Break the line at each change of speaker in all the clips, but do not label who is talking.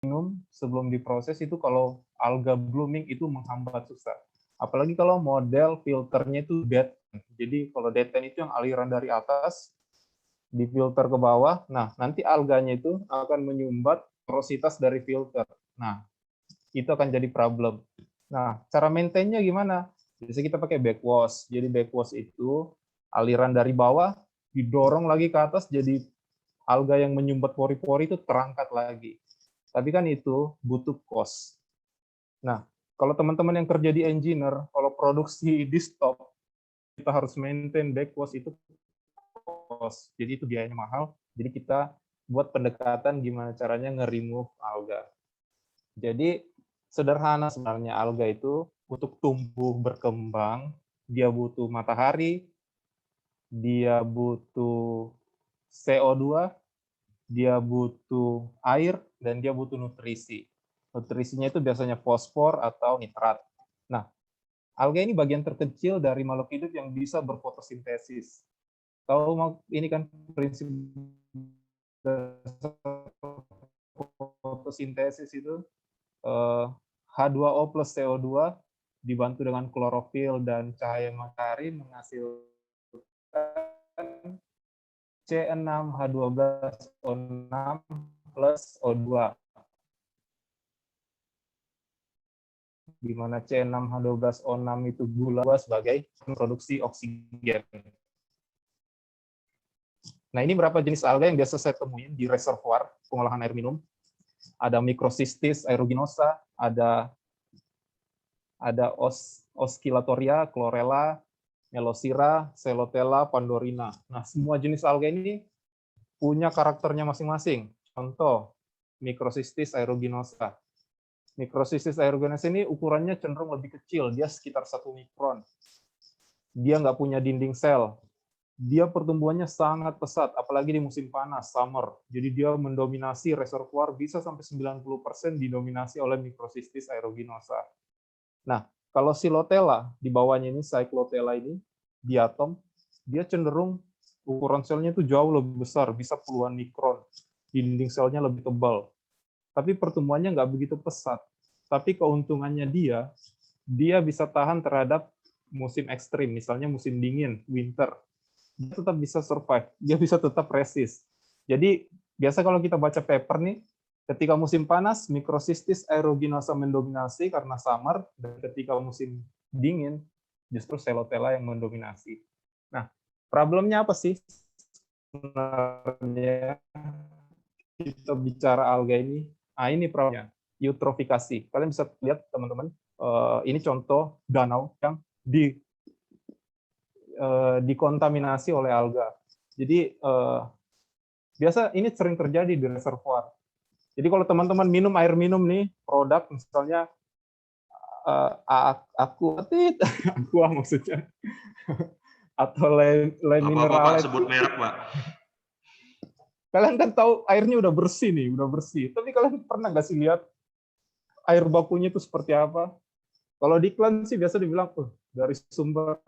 minum sebelum diproses itu kalau alga blooming itu menghambat susah. Apalagi kalau model filternya itu dead. Jadi kalau dead itu yang aliran dari atas difilter ke bawah. Nah, nanti alganya itu akan menyumbat porositas dari filter. Nah, itu akan jadi problem. Nah, cara maintain-nya gimana? Biasanya kita pakai backwash. Jadi backwash itu aliran dari bawah didorong lagi ke atas, jadi alga yang menyumbat pori-pori itu terangkat lagi. Tapi kan itu butuh cost. Nah, kalau teman-teman yang kerja di engineer, kalau produksi di stop, kita harus maintain backwash itu cost. Jadi itu biayanya mahal. Jadi kita buat pendekatan gimana caranya nge-remove alga. Jadi sederhana sebenarnya alga itu untuk tumbuh berkembang, dia butuh matahari, dia butuh CO2, dia butuh air, dan dia butuh nutrisi. Nutrisinya itu biasanya fosfor atau nitrat. Nah, alga ini bagian terkecil dari makhluk hidup yang bisa berfotosintesis. Tahu ini kan prinsip fotosintesis itu H2O plus CO2 dibantu dengan klorofil dan cahaya matahari menghasilkan C6H12O6 plus O2, di mana C6H12O6 itu gula sebagai produksi oksigen. Nah, ini berapa jenis alga yang biasa saya temuin di reservoir pengolahan air minum. Ada Microcystis aeruginosa, ada Oscillatoria, Chlorella, Melosira, Celotella, Pandorina. Nah, semua jenis alga ini punya karakternya masing-masing. Contoh, Microcystis aeruginosa. Microcystis aeruginosa ini ukurannya cenderung lebih kecil, dia sekitar 1 mikron. Dia nggak punya dinding sel. Dia pertumbuhannya sangat pesat, apalagi di musim panas, summer. Jadi dia mendominasi reservoir, bisa sampai 90% didominasi oleh Microcystis aeruginosa. Nah, kalau Silotella, di bawahnya ini, Cyclotella ini, diatom, dia cenderung ukuran selnya itu jauh lebih besar, bisa puluhan mikron. Dinding selnya lebih tebal. Tapi pertumbuhannya nggak begitu pesat. Tapi keuntungannya dia bisa tahan terhadap musim ekstrim, misalnya musim dingin, winter. Dia tetap bisa survive, dia bisa tetap resist. Jadi biasa kalau kita baca paper nih, ketika musim panas Microcystis aeruginosa mendominasi karena summer, dan ketika musim dingin justru Celotella yang mendominasi. Nah, problemnya apa sih sebenarnya kita bicara alga ini? Nah, ini problemnya, eutrofikasi. Kalian bisa lihat teman-teman, ini contoh danau yang dikontaminasi oleh alga. Jadi biasa ini sering terjadi di reservoir. Jadi kalau teman-teman minum air minum nih, produk misalnya aqua maksudnya, atau le
Apa-apa Pak,
minerale,
sebut merek Pak.
kalian kan tahu airnya udah bersih nih, udah bersih. Tapi kalian pernah nggak sih lihat air bakunya itu seperti apa? Kalau di iklan sih biasa dibilang, dari sumber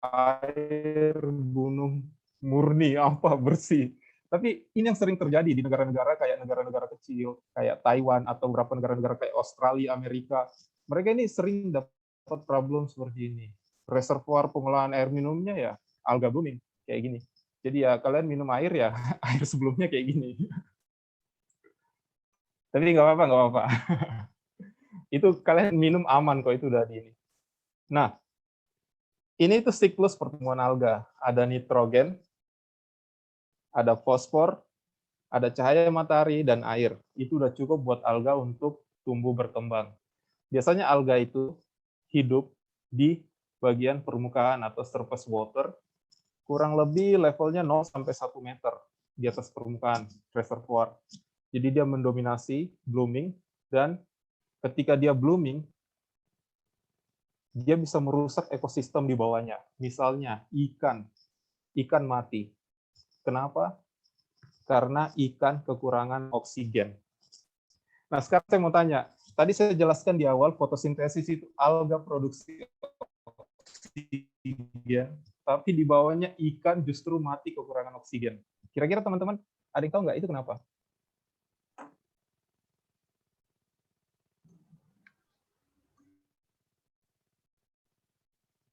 air gunung murni, apa bersih. Tapi ini yang sering terjadi di negara-negara kayak negara-negara kecil, kayak Taiwan atau beberapa negara-negara kayak Australia, Amerika. Mereka ini sering dapat problem seperti ini. Reservoir pengolahan air minumnya ya alga blooming kayak gini. Jadi ya kalian minum air ya air sebelumnya kayak gini. Tapi nggak apa-apa, nggak apa-apa. Itu kalian minum aman kok, itu udah di ini. Nah, ini itu siklus pertumbuhan alga. Ada nitrogen, ada fosfor, ada cahaya matahari, dan air. Itu udah cukup buat alga untuk tumbuh berkembang. Biasanya alga itu hidup di bagian permukaan atau surface water, kurang lebih levelnya 0 sampai 1 meter di atas permukaan reservoir. Jadi dia mendominasi blooming, dan ketika dia blooming, dia bisa merusak ekosistem di bawahnya. Misalnya ikan mati. Kenapa? Karena ikan kekurangan oksigen. Nah, sekarang saya mau tanya, tadi saya jelaskan di awal fotosintesis itu alga produksi oksigen, tapi di bawahnya ikan justru mati kekurangan oksigen. Kira-kira teman-teman ada yang tahu nggak itu kenapa?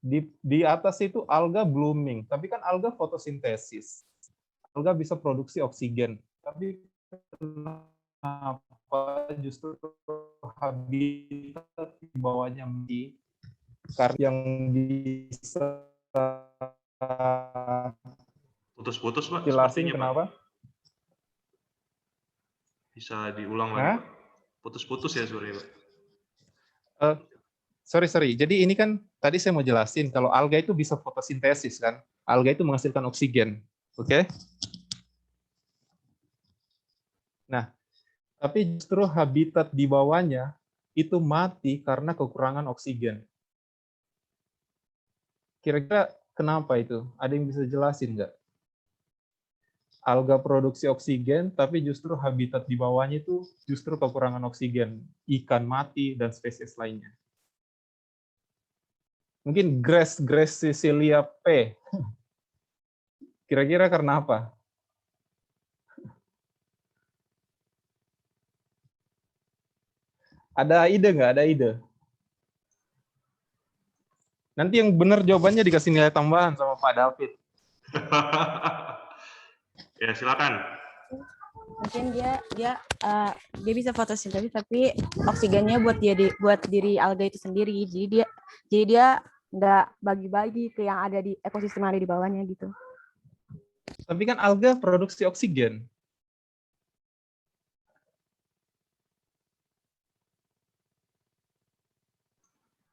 Di atas itu alga blooming, tapi kan alga fotosintesis. Alga bisa produksi oksigen, tapi kenapa justru habitat di bawahnya mati? Karena yang bisa
Putus-putus, Pak,
jelasin
sepertinya,
kenapa?
Pak. Bisa diulang lagi,
Hah?
Pak. Putus-putus ya suaranya, Pak.
Sorry. Jadi ini kan tadi saya mau jelasin kalau alga itu bisa fotosintesis kan. Alga itu menghasilkan oksigen. Oke? Nah, tapi justru habitat di bawahnya itu mati karena kekurangan oksigen. Kira-kira kenapa itu? Ada yang bisa jelasin nggak? Alga produksi oksigen, tapi justru habitat di bawahnya itu justru kekurangan oksigen. Ikan mati dan spesies lainnya. Mungkin Grace Cecilia P. Kira-kira karena apa? Ada ide nggak? Ada ide? Nanti yang benar jawabannya dikasih nilai tambahan sama Pak David.
Ya, silakan.
Mungkin dia bisa fotosintesis tapi oksigennya buat diri alga itu sendiri. Jadi dia nggak bagi-bagi ke yang ada di ekosistem yang ada di bawahnya gitu.
Tapi kan alga produksi oksigen.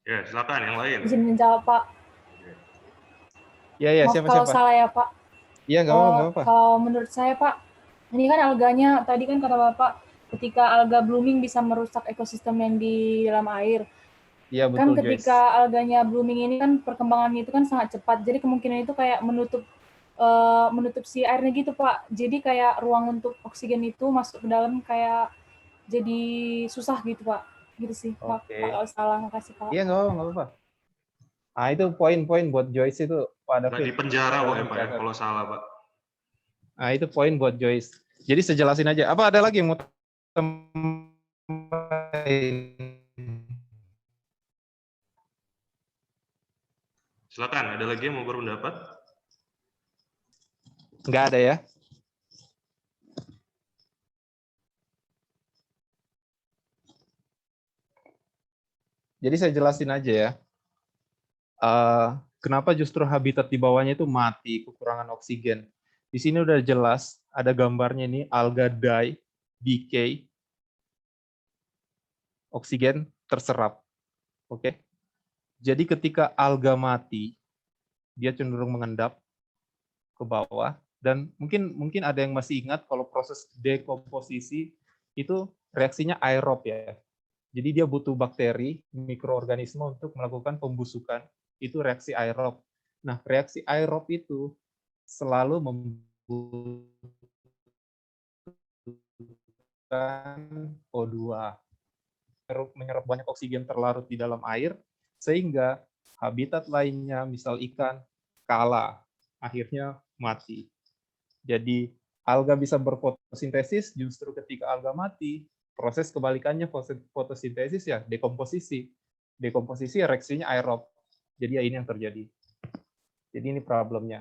Ya, silakan yang lain.
Izin menjawab, Pak.
Ya,
Maaf
siapa?
kalau salah ya, Pak.
Iya, nggak apa-apa.
Kalau menurut saya, Pak, ini kan alganya, tadi kan kata Bapak, ketika alga blooming bisa merusak ekosistem yang di dalam air.
Iya, betul,
Kan ketika
Joyce.
alganya blooming ini kan perkembangannya itu kan sangat cepat, jadi kemungkinan itu kayak menutup si airnya gitu, Pak. Jadi kayak ruang untuk oksigen itu masuk ke dalam kayak jadi susah gitu, Pak. Gitu sih, Maaf,
Oke.
Pak, kalau salah. Makasih, Pak.
Iya, nggak apa-apa. Nah, itu poin-poin buat Joyce itu, Pak
Nggak
David.
di penjara kok ya, Pak, ya,
Catat.
kalau salah, Pak.
Nah, itu poin buat Joyce. Jadi saya jelasin aja. Apa ada lagi yang mau tambahin?
Silakan, ada lagi yang mau berpendapat?
Nggak ada ya? Jadi saya jelasin aja ya. Kenapa justru habitat di bawahnya itu mati, kekurangan oksigen. Di sini udah jelas, ada gambarnya ini, alga die, decay, oksigen terserap. Oke. Jadi ketika alga mati, dia cenderung mengendap ke bawah, dan mungkin ada yang masih ingat kalau proses dekomposisi itu reaksinya aerob ya. Jadi dia butuh bakteri, mikroorganisme untuk melakukan pembusukan. Itu reaksi aerob. Nah, reaksi aerob itu selalu membutuhkan O2. Menyerap banyak oksigen terlarut di dalam air, sehingga habitat lainnya, misal ikan, kalah. Akhirnya mati. Jadi, alga bisa berfotosintesis justru ketika alga mati. Proses kebalikannya fotosintesis ya dekomposisi. Dekomposisi reaksinya aerob. Jadi ya ini yang terjadi. Jadi ini problemnya.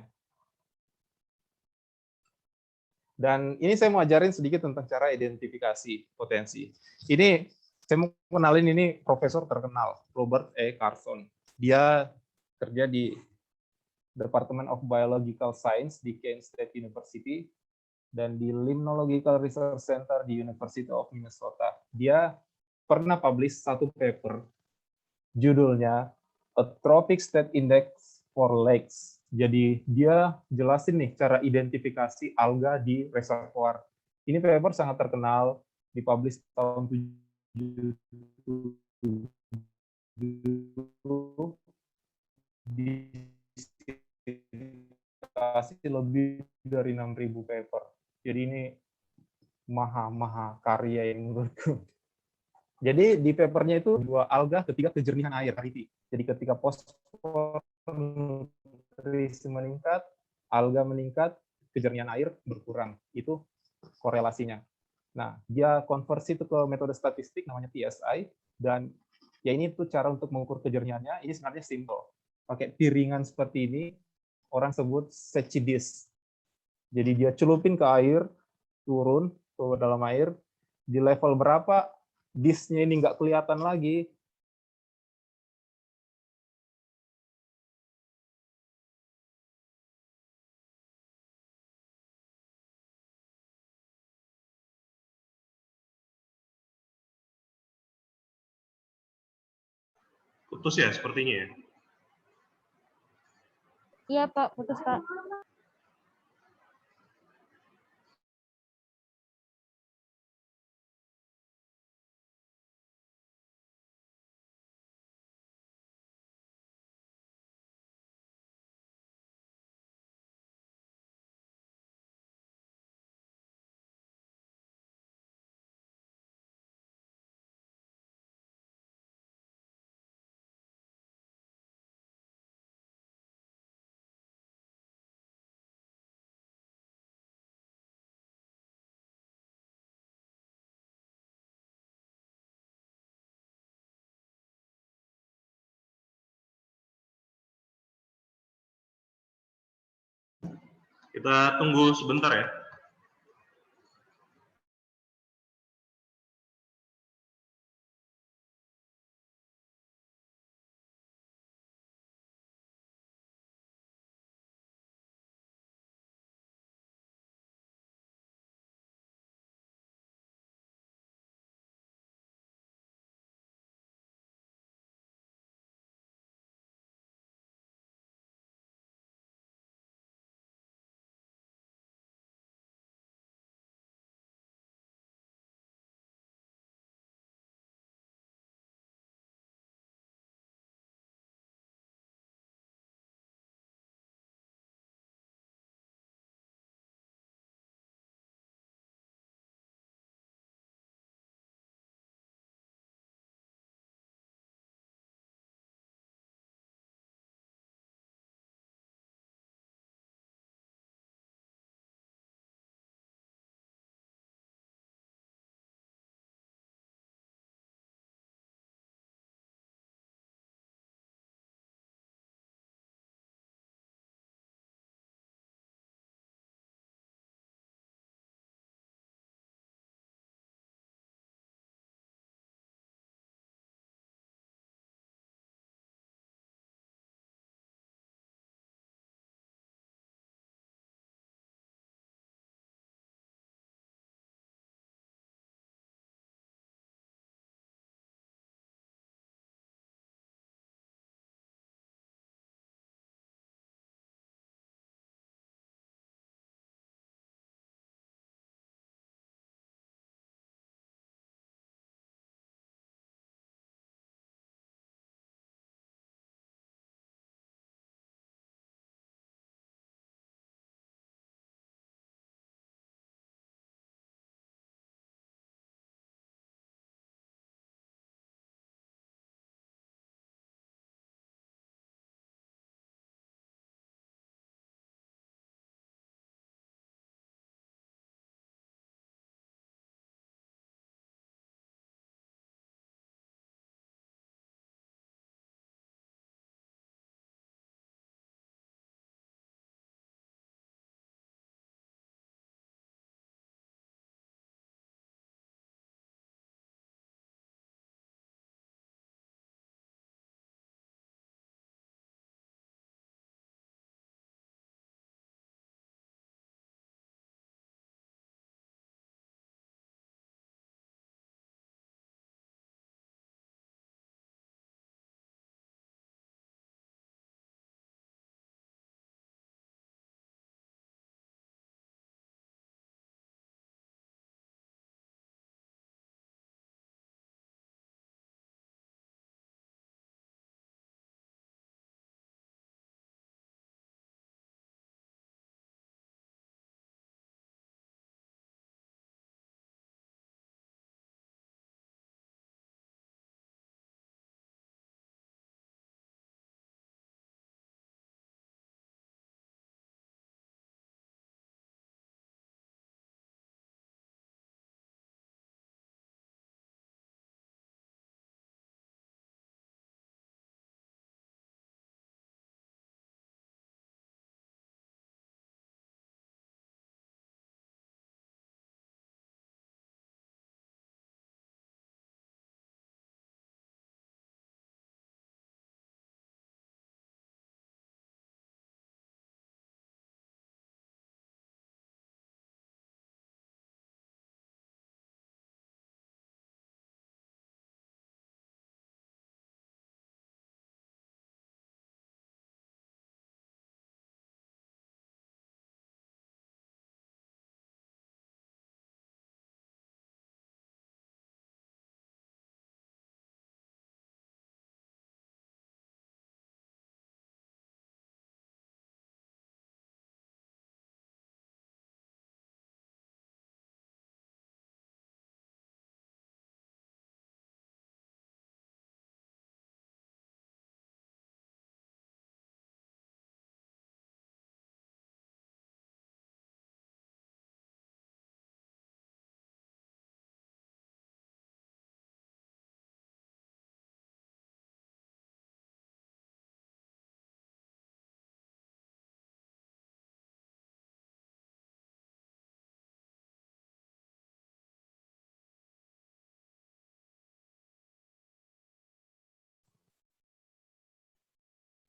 Dan ini saya mau ajarin sedikit tentang cara identifikasi potensi. Ini saya mau kenalin ini profesor terkenal, Robert E. Carson. Dia kerja di Department of Biological Science di Kent State University dan di Limnological Research Center di University of Minnesota. Dia pernah publish satu paper, judulnya A Trophic State Index for Lakes. Jadi dia jelasin nih cara identifikasi alga di reservoir. Ini paper sangat terkenal, dipublish tahun 70, dikasih lebih dari 6.000 paper. Jadi ini maha karya yang menurutku. Jadi di papernya itu dua alga ketika kejernihan air. Jadi ketika fosfor nutrisi meningkat, alga meningkat, kejernihan air berkurang. Itu korelasinya. Nah, dia konversi itu ke metode statistik namanya PSI, dan ya ini tuh cara untuk mengukur kejernihannya. Ini sebenarnya simple. pakai piringan seperti ini, orang sebut setchidis. Jadi dia celupin ke air, turun ke dalam air, di level berapa disknya ini nggak kelihatan lagi.
Putus ya sepertinya ya.
Iya Pak, putus Pak.
Kita tunggu sebentar ya.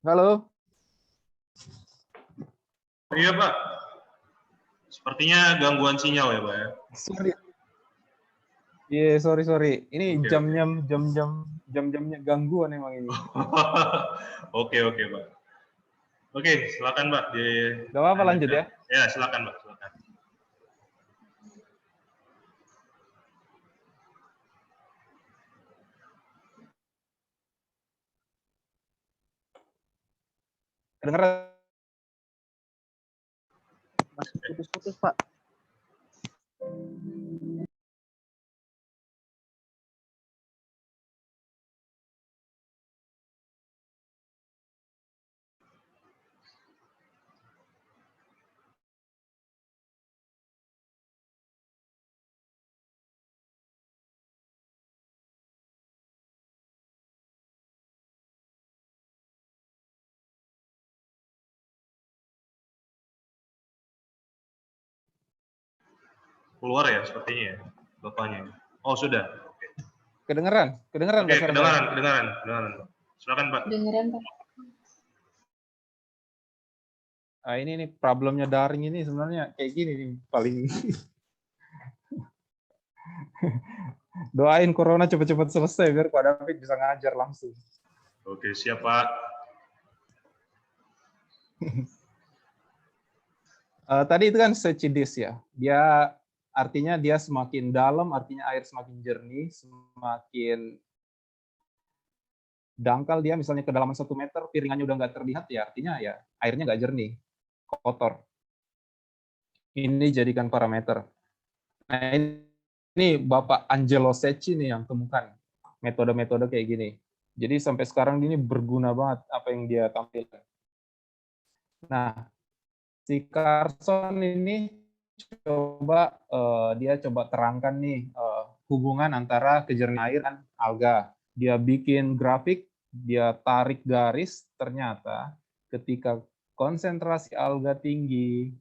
Halo.
Iya, Pak. Sepertinya gangguan sinyal ya, Pak ya.
Sorry. Iya, sorry. Ini
Oke,
jam-jamnya gangguan emang ini.
Oke, Pak. Oke, silakan, Pak.
Gak apa-apa, lanjut ya.
Ya, silakan, Pak. Silakan.
Kedengeran?
Masih putus-putus, Pak.
Keluar ya, sepertinya ya, Bapaknya. Oh, sudah. Oke,
Kedengeran nggak suara saya?
kedengaran. Pak. Silakan, Pak.
Dengeran, Pak.
Ah, ini nih problemnya daring ini sebenarnya kayak gini nih paling. Doain corona cepet-cepet selesai biar Pak David bisa ngajar langsung.
Oke, siap, Pak.
Tadi itu kan secidis ya. Dia artinya dia semakin dalam, artinya air semakin jernih, semakin dangkal dia misalnya kedalaman 1 meter, piringannya udah nggak terlihat ya, artinya ya airnya nggak jernih, kotor. Ini jadikan parameter. Nah ini Bapak Angelo Secchi nih yang temukan metode-metode kayak gini. Jadi sampai sekarang ini berguna banget apa yang dia tampilkan. Nah, si Carson ini dia coba terangkan nih hubungan antara kejernihan air dan alga. Dia bikin grafik, dia tarik garis, ternyata ketika konsentrasi alga tinggi,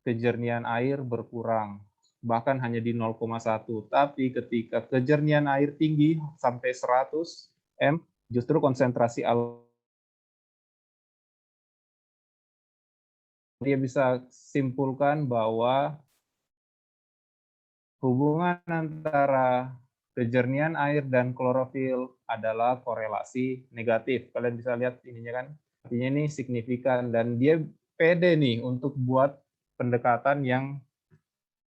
kejernihan air berkurang, bahkan hanya di 0,1. Tapi ketika kejernihan air tinggi sampai 100 m, justru konsentrasi alga dia bisa simpulkan bahwa hubungan antara kejernihan air dan klorofil adalah korelasi negatif. Kalian bisa lihat ininya kan, artinya ini signifikan dan dia pede nih untuk buat pendekatan yang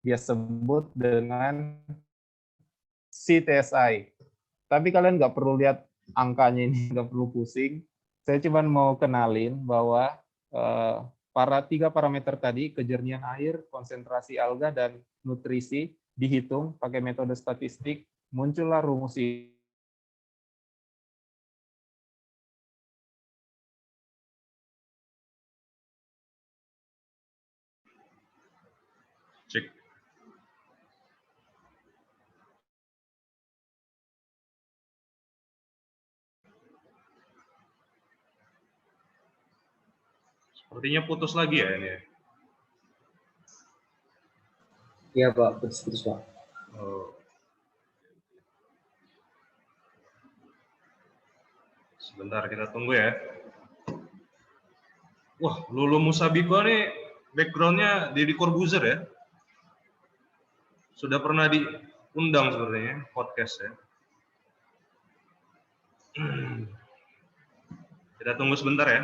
dia sebut dengan CTSI. Tapi kalian nggak perlu lihat angkanya ini, nggak perlu pusing. Saya cuma mau kenalin bahwa para 3 parameter tadi, kejernihan air, konsentrasi alga, dan nutrisi, dihitung pakai metode statistik, muncullah rumus ini.
Cek. Sepertinya putus lagi ya ini ya.
Iya, Pak. Putus-putus, Pak.
Oh. Sebentar kita tunggu ya. Wah, Lulu Musabiko nih background-nya Deddy Corbuzier ya. Sudah pernah diundang sepertinya podcast ya. Kita tunggu sebentar ya.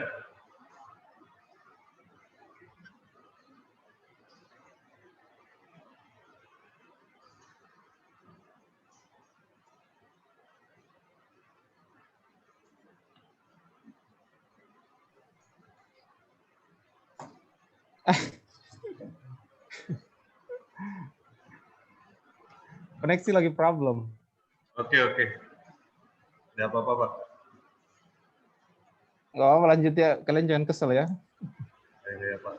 Koneksi lagi problem.
Oke. Tidak apa-apa, Pak.
Nggak apa-apa, lanjut ya. Kalian jangan kesel ya.
Ya, Pak.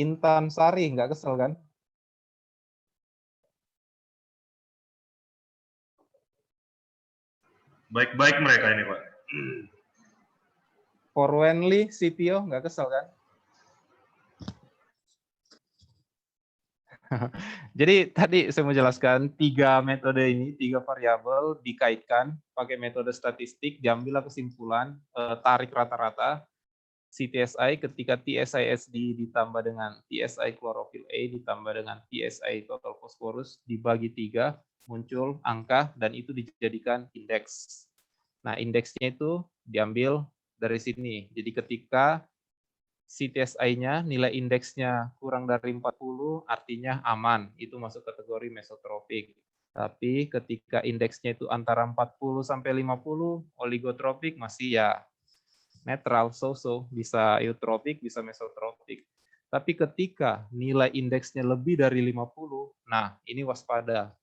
Intan Sari, nggak kesel kan?
Baik-baik mereka ini, Pak.
Forwenly, CTO, nggak kesel kan? Jadi tadi saya mau jelaskan 3 metode ini, 3 variabel dikaitkan pakai metode statistik, diambillah kesimpulan, tarik rata-rata CTSI ketika TSISD ditambah dengan TSI klorofil A ditambah dengan TSI total fosforus dibagi 3, muncul angka dan itu dijadikan indeks. Nah, indeksnya itu diambil dari sini. Jadi ketika CTSI-nya, nilai indeksnya kurang dari 40, artinya aman. Itu masuk kategori mesotropik. Tapi ketika indeksnya itu antara 40 sampai 50, oligotropik masih ya netral, so-so. Bisa eutropik, bisa mesotropik. Tapi ketika nilai indeksnya lebih dari 50, nah ini waspada.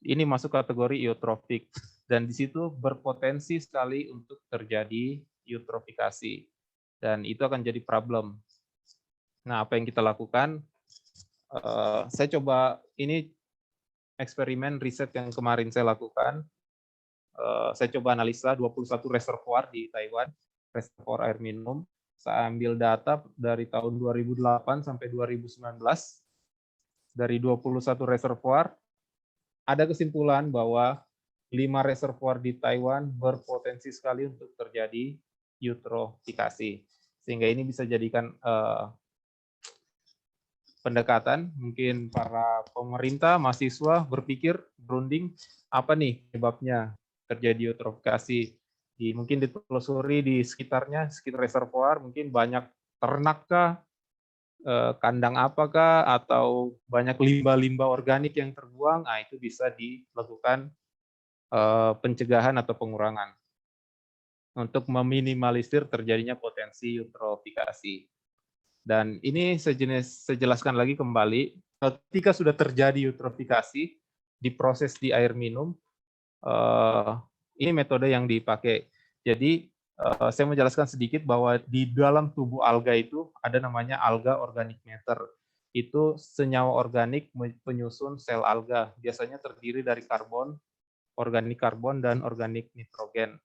Ini masuk kategori eutropik. Dan di situ berpotensi sekali untuk terjadi eutrofikasi. Dan itu akan jadi problem. Nah, apa yang kita lakukan? Saya coba, ini eksperimen riset yang kemarin saya lakukan. Saya coba analisa 21 reservoir di Taiwan, reservoir air minum. Saya ambil data dari tahun 2008 sampai 2019. Dari 21 reservoir, ada kesimpulan bahwa 5 reservoir di Taiwan berpotensi sekali untuk terjadi eutrofikasi. Sehingga ini bisa jadikan pendekatan, mungkin para pemerintah, mahasiswa berpikir, berunding, apa nih penyebabnya terjadi eutrofikasi. Mungkin ditelusuri di sekitarnya, sekitar reservoir, mungkin banyak ternak kah, kandang apakah, atau banyak limbah-limbah organik yang terbuang, nah itu bisa dilakukan pencegahan atau pengurangan untuk meminimalisir terjadinya potensi eutrofikasi. Dan ini saya jelaskan lagi kembali, ketika sudah terjadi eutrofikasi, diproses di air minum, ini metode yang dipakai. Jadi, saya mau jelaskan sedikit bahwa di dalam tubuh alga itu ada namanya alga organic matter. Itu senyawa organik penyusun sel alga. Biasanya terdiri dari karbon, organik karbon, dan organik nitrogen.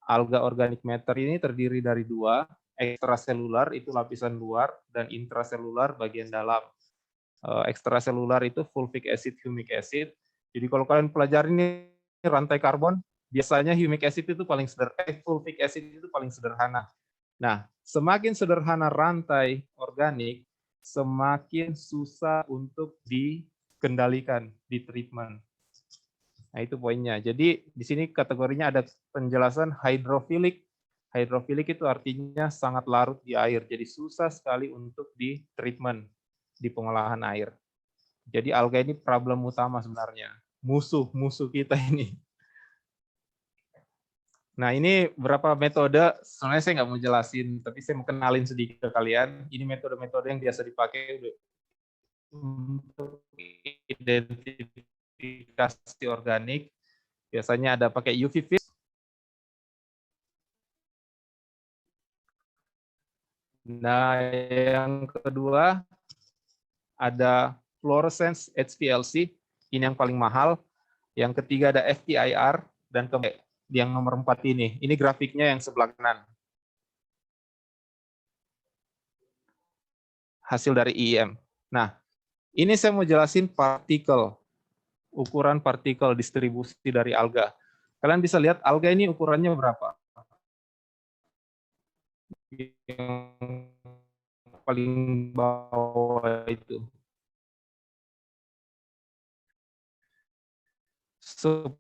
Alga organic matter ini terdiri dari 2, ekstraselular itu lapisan luar dan intraselular bagian dalam. Ekstraselular itu fulvic acid, humic acid. Jadi kalau kalian pelajari ini rantai karbon, biasanya humic acid itu paling sederhana, fulvic acid itu paling sederhana. Nah, semakin sederhana rantai organik, semakin susah untuk dikendalikan, di treatment. Nah, itu poinnya. Jadi di sini kategorinya ada penjelasan hydrophilic. Hydrophilic itu artinya sangat larut di air. Jadi susah sekali untuk di treatment, di pengolahan air. Jadi alga ini problem utama sebenarnya. Musuh kita ini. Nah, ini berapa metode. Sebenarnya saya nggak mau jelasin, tapi saya mau kenalin sedikit ke kalian. Ini metode-metode yang biasa dipakai untuk identifikasi organik. Biasanya ada pakai UV vis. Nah, yang kedua ada fluorescence HPLC, ini yang paling mahal. Yang ketiga ada FTIR, dan yang nomor 4 ini grafiknya yang sebelah kanan. Hasil dari IEM. Nah, ini saya mau jelasin partikel, ukuran partikel distribusi dari alga. Kalian bisa lihat alga ini ukurannya berapa? Yang paling bawah itu 10⁻⁵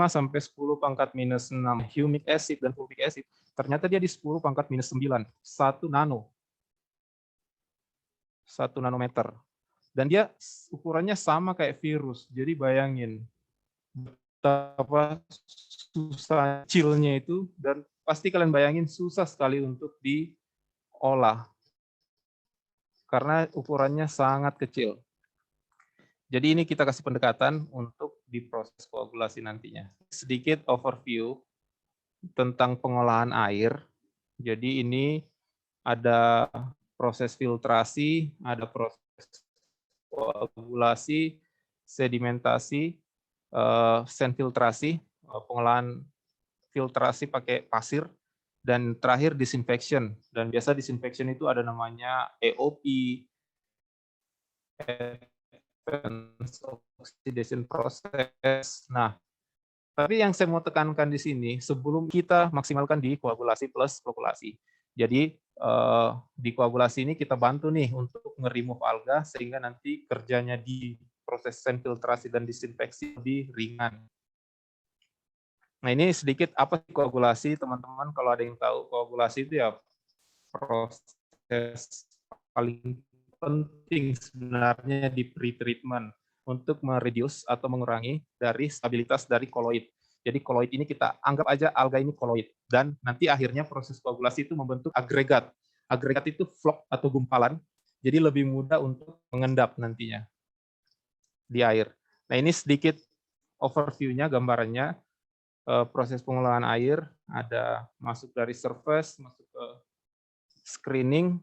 sampai 10⁻⁶ humic acid dan fulvic acid. Ternyata dia di 10⁻⁹, 1 nano. 1 nanometer. Dan dia ukurannya sama kayak virus. Jadi bayangin betapa susah kecilnya itu, dan pasti kalian bayangin susah sekali untuk diolah. Karena ukurannya sangat kecil. Jadi ini kita kasih pendekatan untuk diproses koagulasi nantinya. Sedikit overview tentang pengolahan air. Jadi ini ada proses filtrasi, ada proses koagulasi, sedimentasi, senfiltrasi, pengolahan filtrasi pakai pasir, Dan terakhir disinfection. Dan biasa disinfection itu ada namanya AOP, Advanced Oxidation Process. Nah, tapi yang saya mau tekankan di sini, sebelum kita maksimalkan di koagulasi plus flokkulasi. Jadi di koagulasi ini kita bantu nih untuk nge-remove alga sehingga nanti kerjanya di proses filtrasi dan disinfeksi lebih ringan. Nah, ini sedikit apa sih koagulasi, teman-teman? Kalau ada yang tahu, koagulasi itu ya proses paling penting sebenarnya di pre-treatment untuk mereduce atau mengurangi dari stabilitas dari koloid. Jadi koloid ini kita anggap aja alga ini koloid. Dan nanti akhirnya proses koagulasi itu membentuk agregat. Agregat itu vlog atau gumpalan, jadi lebih mudah untuk mengendap nantinya di air. Nah, ini sedikit overview-nya, gambarannya. Proses pengolahan air ada masuk dari surface, masuk ke screening,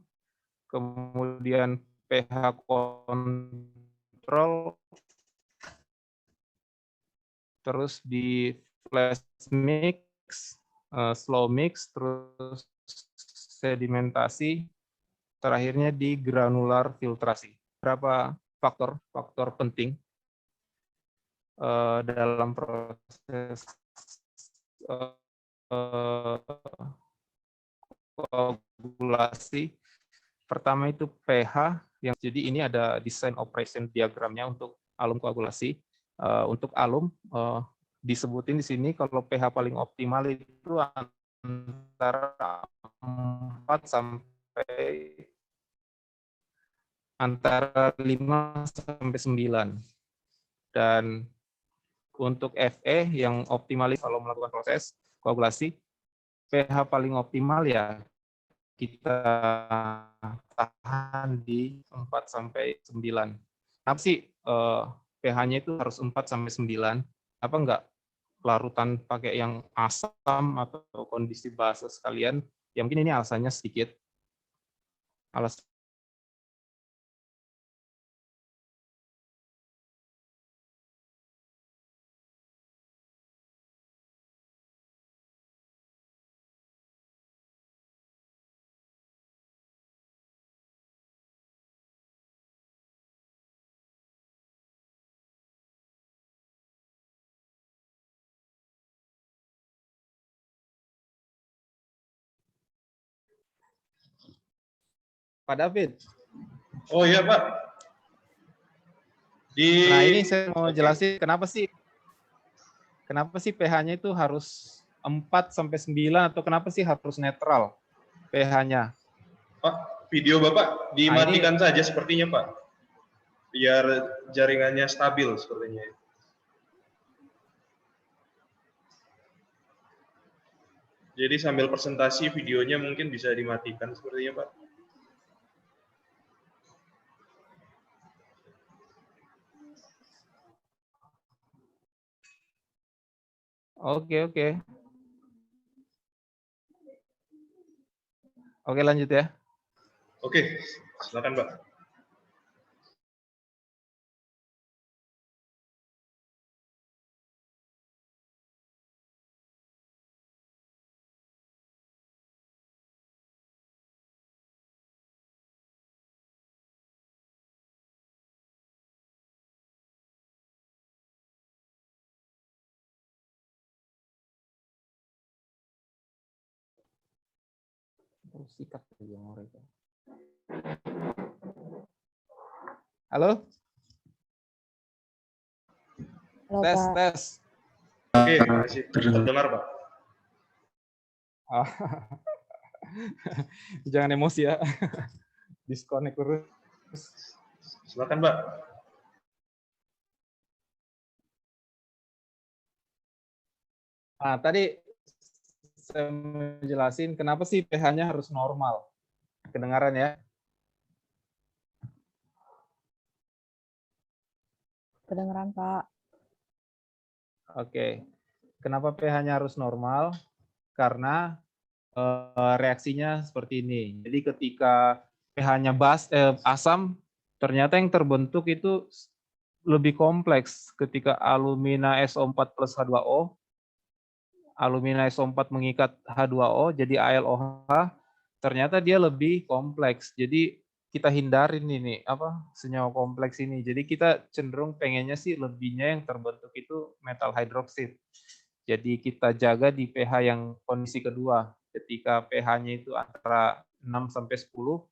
kemudian pH control, terus di flash mix, slow mix, terus sedimentasi, terakhirnya di granular filtrasi. Berapa faktor penting dalam proses koagulasi. Pertama itu pH, yang jadi ini ada desain operation diagramnya untuk alum koagulasi. Untuk alum disebutin di sini kalau pH paling optimal itu antara 4 sampai antara 5 sampai 9. Dan untuk Fe yang optimal kalau melakukan proses koagulasi, pH paling optimal ya kita tahan di 4 sampai 9. Apa sih pH-nya itu harus 4 sampai 9? Apa enggak larutan pakai yang asam atau kondisi base sekalian? Ya mungkin ini alasannya sedikit. Pak David.
Oh iya Pak.
Nah, ini saya mau jelasin kenapa sih pH-nya itu harus 4 sampai 9 atau kenapa sih harus netral pH-nya?
Pak, video Bapak dimatikan saja sepertinya Pak. Biar jaringannya stabil sepertinya. Jadi sambil presentasi videonya mungkin bisa dimatikan sepertinya Pak.
Oke. Oke, lanjut ya.
Oke, silakan Pak.
Sikat yang mereka. Halo?
Halo,
Tes,
Pak.
tes.
Oke, masih terdengar Pak.
Jangan emosi ya. Disconnect terus.
Silakan Pak.
Nah, tadi saya menjelasin kenapa sih pH-nya harus normal. Kedengaran ya?
Kedengeran, Pak.
Oke. Kenapa pH-nya harus normal? Karena reaksinya seperti ini. Jadi ketika pH-nya asam, ternyata yang terbentuk itu lebih kompleks. Ketika alumina SO4 plus H2O, alumina SO4 mengikat H2O jadi ALOH, ternyata dia lebih kompleks. Jadi kita hindarin ini senyawa kompleks ini. Jadi kita cenderung pengennya sih lebihnya yang terbentuk itu metal hidroksid. Jadi kita jaga di pH yang kondisi kedua. Ketika pH-nya itu antara 6 sampai 10,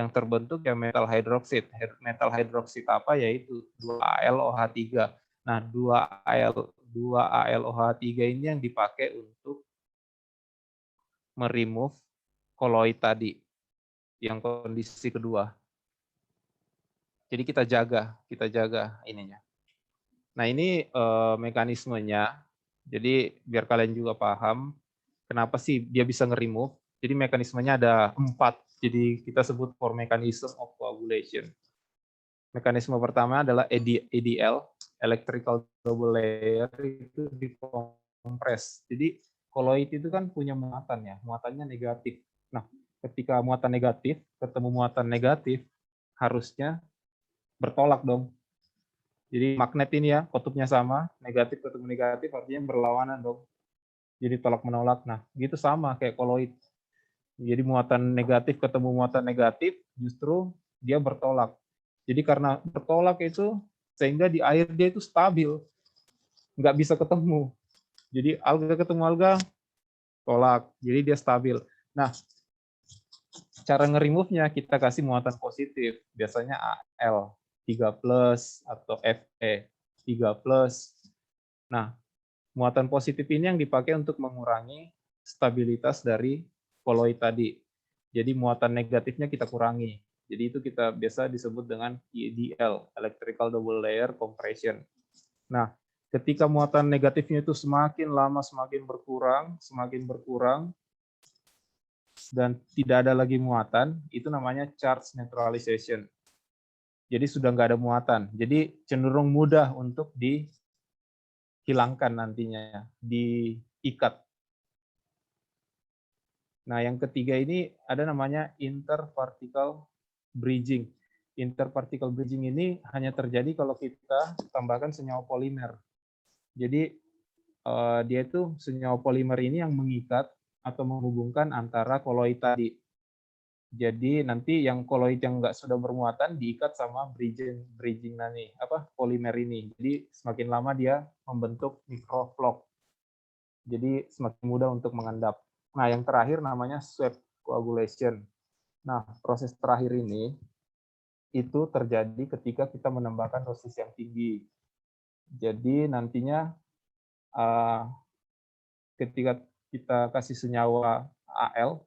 yang terbentuk ya metal hidroksid. Metal hidroksid apa? Yaitu 2ALOH3. Nah, 2ALOH3 ini yang dipakai untuk meremove koloid tadi, yang kondisi kedua. Jadi kita jaga ininya. Nah, ini mekanismenya. Jadi biar kalian juga paham kenapa sih dia bisa nge-remove. Jadi mekanismenya ada 4. Jadi kita sebut for mechanism of coagulation. Mekanisme pertama adalah EDL, electrical double layer, itu dikompres. Jadi koloid itu kan punya muatan ya, muatannya negatif. Nah, ketika muatan negatif ketemu muatan negatif, harusnya bertolak dong. Jadi magnet ini ya, kutubnya sama, negatif ketemu negatif artinya berlawanan dong. Jadi tolak menolak. Nah, gitu sama kayak koloid. Jadi muatan negatif ketemu muatan negatif, justru dia bertolak. Jadi karena bertolak itu, sehingga di air dia itu stabil. Nggak bisa ketemu. Jadi alga ketemu alga, tolak. Jadi dia stabil. Nah, cara nge-remove-nya kita kasih muatan positif. Biasanya Al 3+ atau Fe 3+. Nah, muatan positif ini yang dipakai untuk mengurangi stabilitas dari koloid tadi. Jadi muatan negatifnya kita kurangi. Jadi itu kita biasa disebut dengan EDL, electrical double layer compression. Nah, ketika muatan negatifnya itu semakin lama semakin berkurang, dan tidak ada lagi muatan, itu namanya charge neutralization. Jadi sudah nggak ada muatan. Jadi cenderung mudah untuk dihilangkan nantinya, diikat. Nah, yang ketiga ini ada namanya interparticle bridging. Interparticle bridging ini hanya terjadi kalau kita tambahkan senyawa polimer. Jadi dia itu senyawa polimer ini yang mengikat atau menghubungkan antara koloid tadi. Jadi nanti yang koloid yang nggak sudah bermuatan diikat sama bridging polimer ini. Jadi semakin lama dia membentuk microfloc. Jadi semakin mudah untuk mengendap. Nah, yang terakhir namanya swept coagulation. Nah, proses terakhir ini itu terjadi ketika kita menambahkan dosis yang tinggi. Jadi nantinya ketika kita kasih senyawa Al,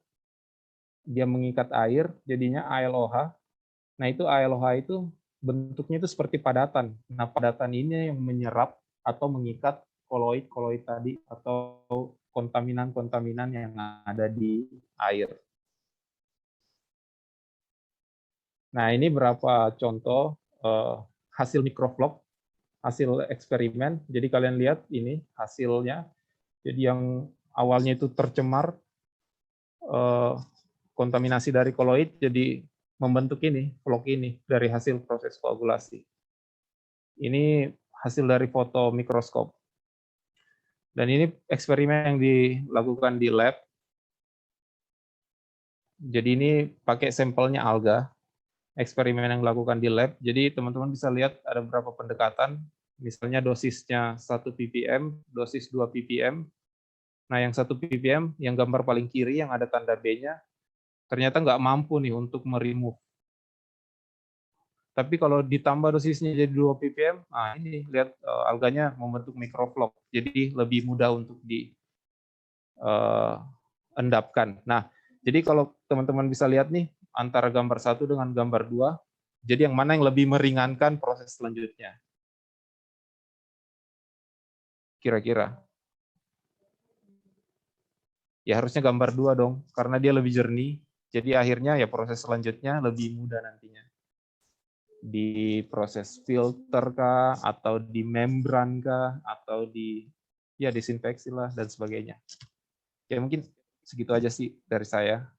dia mengikat air, jadinya ALOH. Nah, itu ALOH itu bentuknya itu seperti padatan. Nah, padatan ini yang menyerap atau mengikat koloid tadi atau kontaminan-kontaminan yang ada di air. Nah, ini berapa contoh hasil microfloc, hasil eksperimen. Jadi kalian lihat ini hasilnya. Jadi yang awalnya itu tercemar, kontaminasi dari koloid, jadi membentuk ini, vlog ini dari hasil proses koagulasi. Ini hasil dari foto mikroskop. Dan ini eksperimen yang dilakukan di lab. Jadi ini pakai sampelnya alga. Eksperimen yang dilakukan di lab. Jadi teman-teman bisa lihat ada beberapa pendekatan. Misalnya dosisnya 1 ppm, dosis 2 ppm. Nah, yang 1 ppm, yang gambar paling kiri yang ada tanda B-nya, ternyata nggak mampu nih untuk meremove. Tapi kalau ditambah dosisnya jadi 2 ppm, nah ini lihat alganya membentuk microfloc. Jadi lebih mudah untuk diendapkan. Nah, jadi kalau teman-teman bisa lihat nih antara gambar 1 dengan gambar 2, jadi yang mana yang lebih meringankan proses selanjutnya? Kira-kira. Ya harusnya gambar 2 dong, karena dia lebih jernih. Jadi akhirnya ya proses selanjutnya lebih mudah nantinya. Di proses filter kah, atau di membran kah, atau di ya disinfeksi lah dan sebagainya. Ya mungkin segitu aja sih dari saya.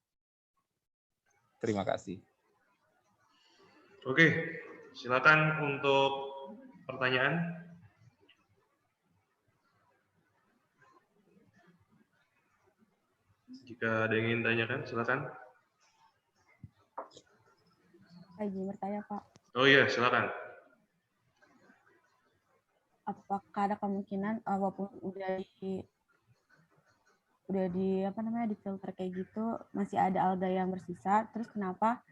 Terima kasih.
Oke, silakan untuk pertanyaan. Jika ada yang ingin tanyakan, silakan.
Lagi bertanya Pak,
Oh iya, silakan.
apakah ada kemungkinan walaupun udah di apa namanya di filter kayak gitu masih ada alga yang bersisa, terus kenapa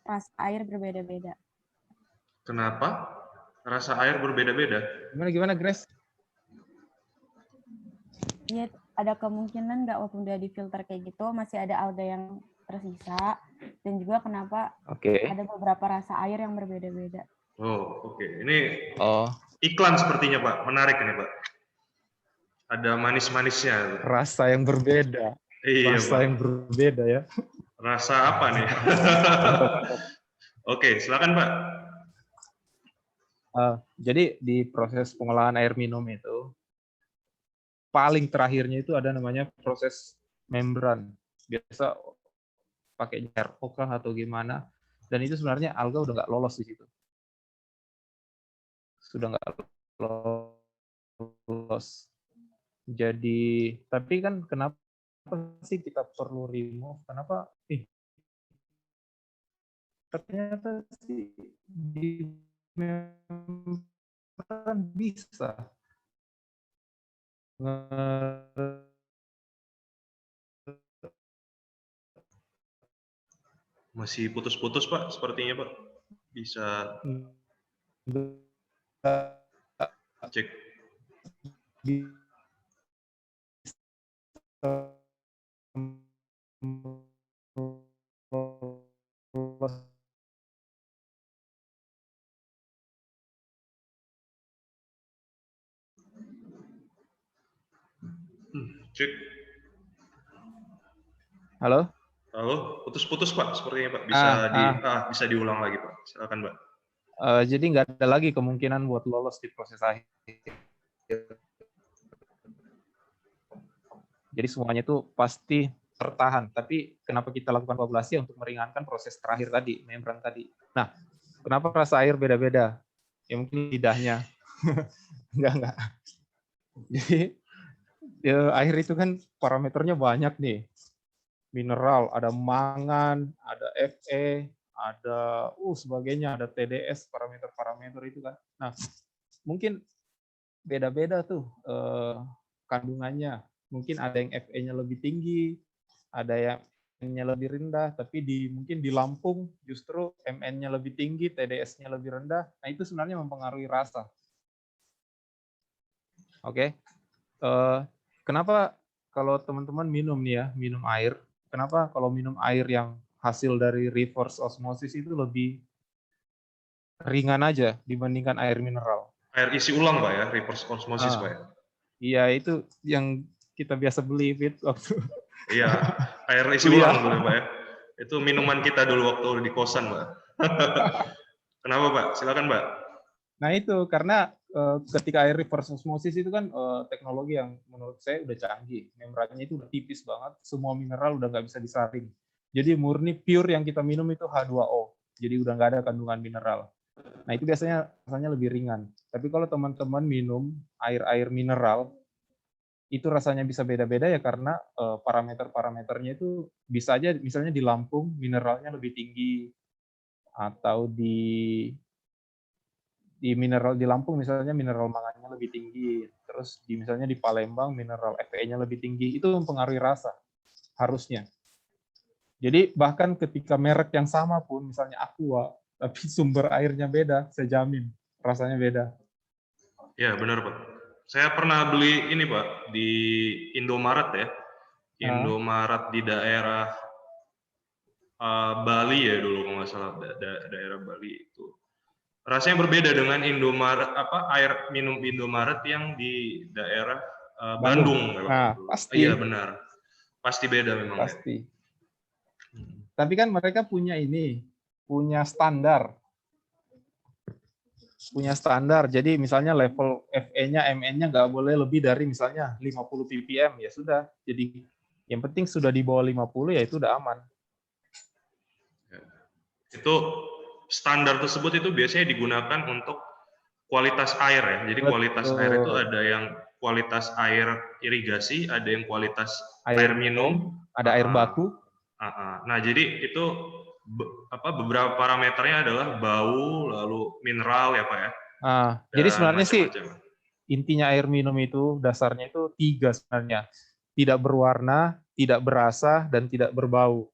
rasa air berbeda-beda?
Kenapa rasa air berbeda-beda?
Gimana Grace?
Iya, ada kemungkinan nggak walaupun udah di filter kayak gitu masih ada alga yang tersisa, dan juga kenapa
Oke.
ada beberapa rasa air yang berbeda-beda.
Oh, oke. Ini
Oh,
iklan sepertinya, Pak. Menarik ini, Pak. Ada manis-manisnya.
rasa yang berbeda.
Iya,
Rasa
Pak.
yang berbeda ya.
Rasa apa nih? Oke, silakan, Pak.
Jadi di proses pengolahan air minum itu paling terakhirnya itu ada namanya proses membran. Biasa pakai RO kah atau gimana. Dan itu sebenarnya alga udah nggak lolos di situ. Sudah nggak lolos. Jadi, tapi kan kenapa sih kita perlu remove? Kenapa? Ternyata sih di membran bisa.
Masih putus-putus, Pak, sepertinya, Pak. Bisa cek. Cek.
Halo?
Halo, putus-putus, Pak, sepertinya, Pak. Bisa diulang lagi, Pak. Silakan, Pak.
Jadi nggak ada lagi kemungkinan buat lolos di proses akhir. Jadi semuanya itu pasti tertahan. Tapi kenapa kita lakukan koagulasi? Untuk meringankan proses terakhir tadi, membran tadi. Nah, kenapa rasa air beda-beda? Ya mungkin lidahnya. Enggak. Jadi ya, air itu kan parameternya banyak nih. Mineral, ada mangan, ada Fe, ada sebagainya, ada TDS, parameter-parameter itu kan. Nah, mungkin beda-beda tuh kandungannya. Mungkin ada yang Fe-nya lebih tinggi, ada yang M-nya lebih rendah, tapi mungkin di Lampung justru Mn-nya lebih tinggi, TDS-nya lebih rendah. Nah, itu sebenarnya mempengaruhi rasa. Oke. Kenapa kalau teman-teman minum nih ya, minum air, kenapa kalau minum air yang hasil dari reverse osmosis itu lebih ringan aja dibandingkan air mineral?
Air isi ulang, Pak, ya? Reverse osmosis, Pak, ya?
Iya, itu yang kita biasa beli waktu.
Iya, air isi ulang dulu, Pak, ya? Itu minuman kita dulu waktu di kosan, Pak. Kenapa, Pak? Silakan, Pak.
Nah, itu karena ketika air reverse osmosis itu kan teknologi yang menurut saya udah canggih. Membrannya itu udah tipis banget, semua mineral udah nggak bisa disaring. Jadi murni pure yang kita minum itu H2O. Jadi udah nggak ada kandungan mineral. Nah, itu biasanya rasanya lebih ringan. Tapi kalau teman-teman minum air-air mineral, itu rasanya bisa beda-beda ya karena parameter-parameternya itu bisa aja misalnya di Lampung mineralnya lebih tinggi, atau di mineral di Lampung misalnya mineral mangannya lebih tinggi, terus misalnya di Palembang mineral Fe-nya lebih tinggi, itu mempengaruhi rasa harusnya. Jadi bahkan ketika merek yang sama pun misalnya Aqua, tapi sumber airnya beda, saya jamin rasanya beda.
Ya, benar, Pak. Saya pernah beli ini, Pak, di Indomaret ya. Indomaret di daerah Bali ya dulu kalau nggak salah, daerah Bali itu. Rasanya berbeda dengan air minum Indomaret yang di daerah Bandung.
Nah, pasti.
Iya, benar. Pasti beda memang.
Pasti. Ya. Tapi kan mereka punya standar. Jadi misalnya level Fe-nya, Mn-nya nggak boleh lebih dari misalnya 50 ppm, ya sudah. Jadi yang penting sudah di bawah 50 ya itu udah aman.
Itu standar tersebut itu biasanya digunakan untuk kualitas air ya. Jadi kualitas air itu ada yang kualitas air irigasi, ada yang kualitas air minum,
ada air baku.
Nah, jadi itu beberapa parameternya adalah bau, lalu mineral ya Pak ya.
Jadi sebenarnya sih
macam-macam.
intinya air minum itu dasarnya itu 3 sebenarnya. Tidak berwarna, tidak berasa, dan tidak berbau.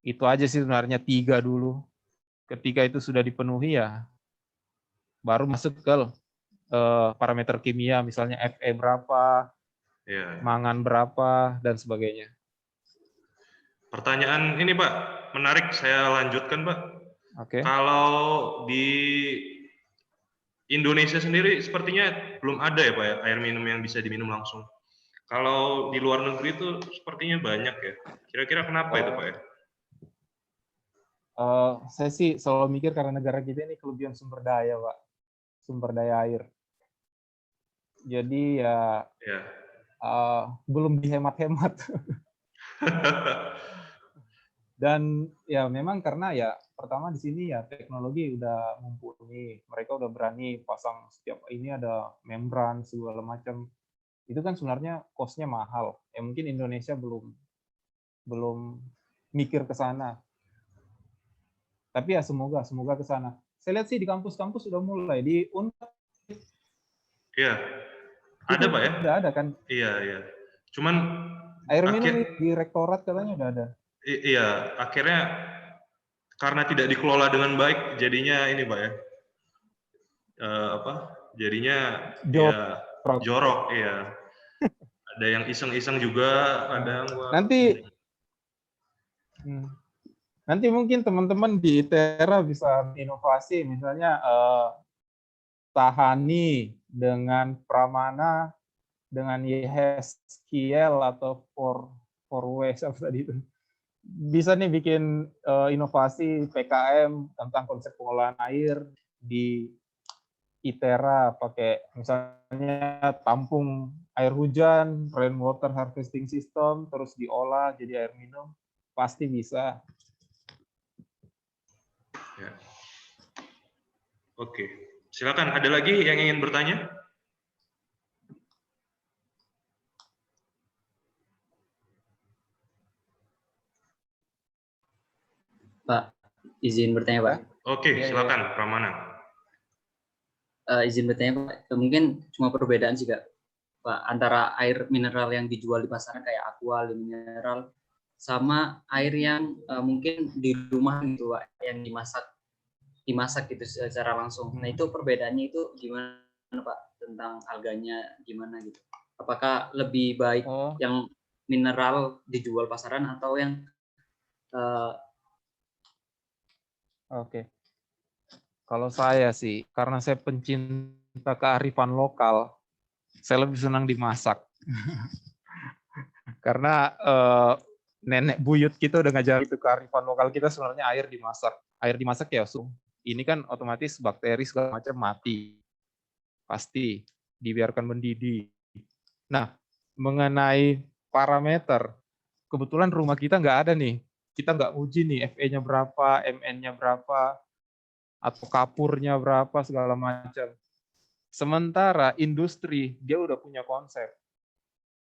Itu aja sih sebenarnya 3 dulu. Ketika itu sudah dipenuhi ya, baru masuk ke parameter kimia, misalnya Fe berapa, mangan berapa, dan sebagainya.
Pertanyaan ini Pak, menarik, saya lanjutkan Pak.
Oke.
Kalau di Indonesia sendiri sepertinya belum ada ya Pak ya, air minum yang bisa diminum langsung. Kalau di luar negeri itu sepertinya banyak ya. Kira-kira kenapa itu Pak ya?
Saya sih selalu mikir karena negara kita ini kelebihan sumber daya Pak. Sumber daya air. Jadi ya belum dihemat-hemat. Dan ya memang karena ya pertama di sini ya teknologi udah mumpuni, mereka udah berani pasang setiap ini ada membran segala macam. Itu kan sebenarnya cost-nya mahal. Ya mungkin Indonesia belum mikir ke sana. Tapi ya semoga ke sana. Saya lihat sih di kampus-kampus sudah mulai di Unpad.
Iya. Ada Pak ya?
Udah ada kan?
Iya. Cuman
air minum di rektorat katanya udah ada.
Iya, akhirnya karena tidak dikelola dengan baik, jadinya ini Pak ya, jadinya jorok, iya. Ada yang iseng-iseng juga, ada yang
nanti mungkin teman-teman di ITERA bisa inovasi, misalnya Tahani dengan Pramana dengan YHSQL atau 4W apa tadi itu. Bisa nih bikin inovasi PKM tentang konsep pengolahan air di ITERA, pakai misalnya tampung air hujan, rainwater harvesting system, terus diolah jadi air minum, pasti bisa.
Ya. Oke, silakan. Ada lagi yang ingin bertanya?
Pak, izin bertanya Pak.
Oke, silakan Pramana.
Izin bertanya Pak, mungkin cuma perbedaan sih Kak, Pak, antara air mineral yang dijual di pasaran kayak aqua, mineral, sama air yang mungkin di rumah gitu Pak, yang dimasak gitu secara langsung. Nah itu perbedaannya itu gimana Pak, tentang alganya gimana gitu? Apakah lebih baik yang mineral dijual pasaran atau yang
Oke. Kalau saya sih, karena saya pencinta kearifan lokal, saya lebih senang dimasak. Karena nenek buyut kita udah ngajar itu kearifan lokal kita sebenarnya air dimasak. Air dimasak ya, ini kan otomatis bakteri segala macam mati. Pasti dibiarkan mendidih. Nah, mengenai parameter, kebetulan rumah kita nggak ada nih. Kita nggak uji nih Fe-nya berapa, Mn-nya berapa, atau kapurnya berapa, segala macam. Sementara industri, dia udah punya konsep.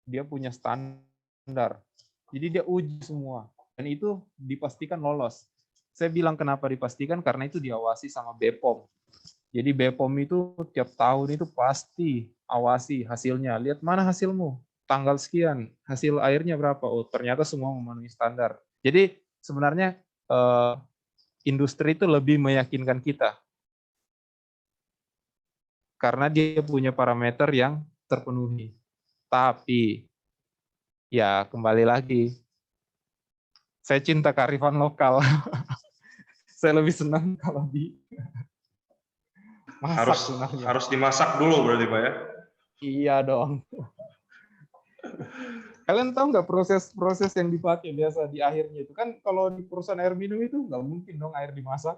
Dia punya standar. Jadi dia uji semua. Dan itu dipastikan lolos. Saya bilang kenapa dipastikan, karena itu diawasi sama BPOM. Jadi BPOM itu tiap tahun itu pasti awasi hasilnya. Lihat mana hasilmu, tanggal sekian, hasil airnya berapa. Oh, ternyata semua memenuhi standar. Jadi sebenarnya industri itu lebih meyakinkan kita. Karena dia punya parameter yang terpenuhi. Tapi, ya kembali lagi, saya cinta kearifan lokal. Saya lebih senang kalau
harus dimasak dulu berarti Pak ya?
Iya dong. Kalian tahu nggak proses yang dipakai biasa di akhirnya itu kan, kalau di perusahaan air minum itu nggak mungkin dong air dimasak.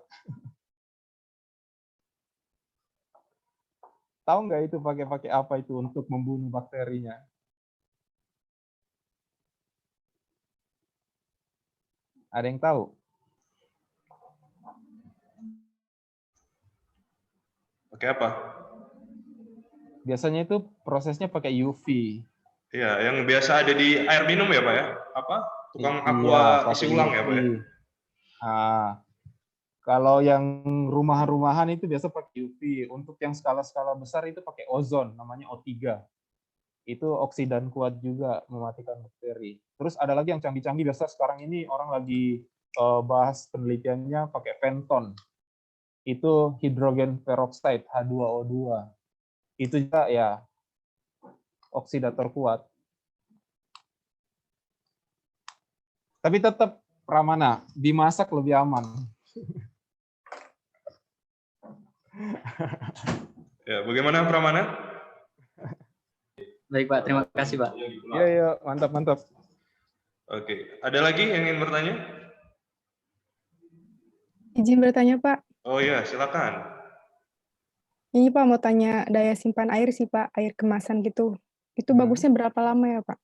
Tahu nggak itu pakai apa itu untuk membunuh bakterinya? Ada yang tahu?
Pakai apa?
Biasanya itu prosesnya pakai UV.
Iya, yang biasa ada di air minum ya Pak ya? Apa? Tukang aqua isi
pakai
ulang ya Pak ya?
UV. Ah, kalau yang rumahan-rumahan itu biasa pakai UV. Untuk yang skala-skala besar itu pakai ozon, namanya O3. Itu oksidan kuat juga mematikan bakteri. Terus ada lagi yang canggih-canggih, biasa sekarang ini orang lagi bahas penelitiannya pakai penton. Itu hidrogen peroxide H2O2. Itu juga ya oksidator kuat. Tapi tetap Pramana, dimasak lebih aman.
Ya, bagaimana Pramana?
Baik Pak, terima kasih Pak.
Iya, mantap, mantap.
Oke, ada lagi yang ingin bertanya?
Izin bertanya, Pak.
Oh iya, silakan.
Ini Pak mau tanya daya simpan air sih Pak, air kemasan gitu. Itu bagusnya berapa lama ya Pak?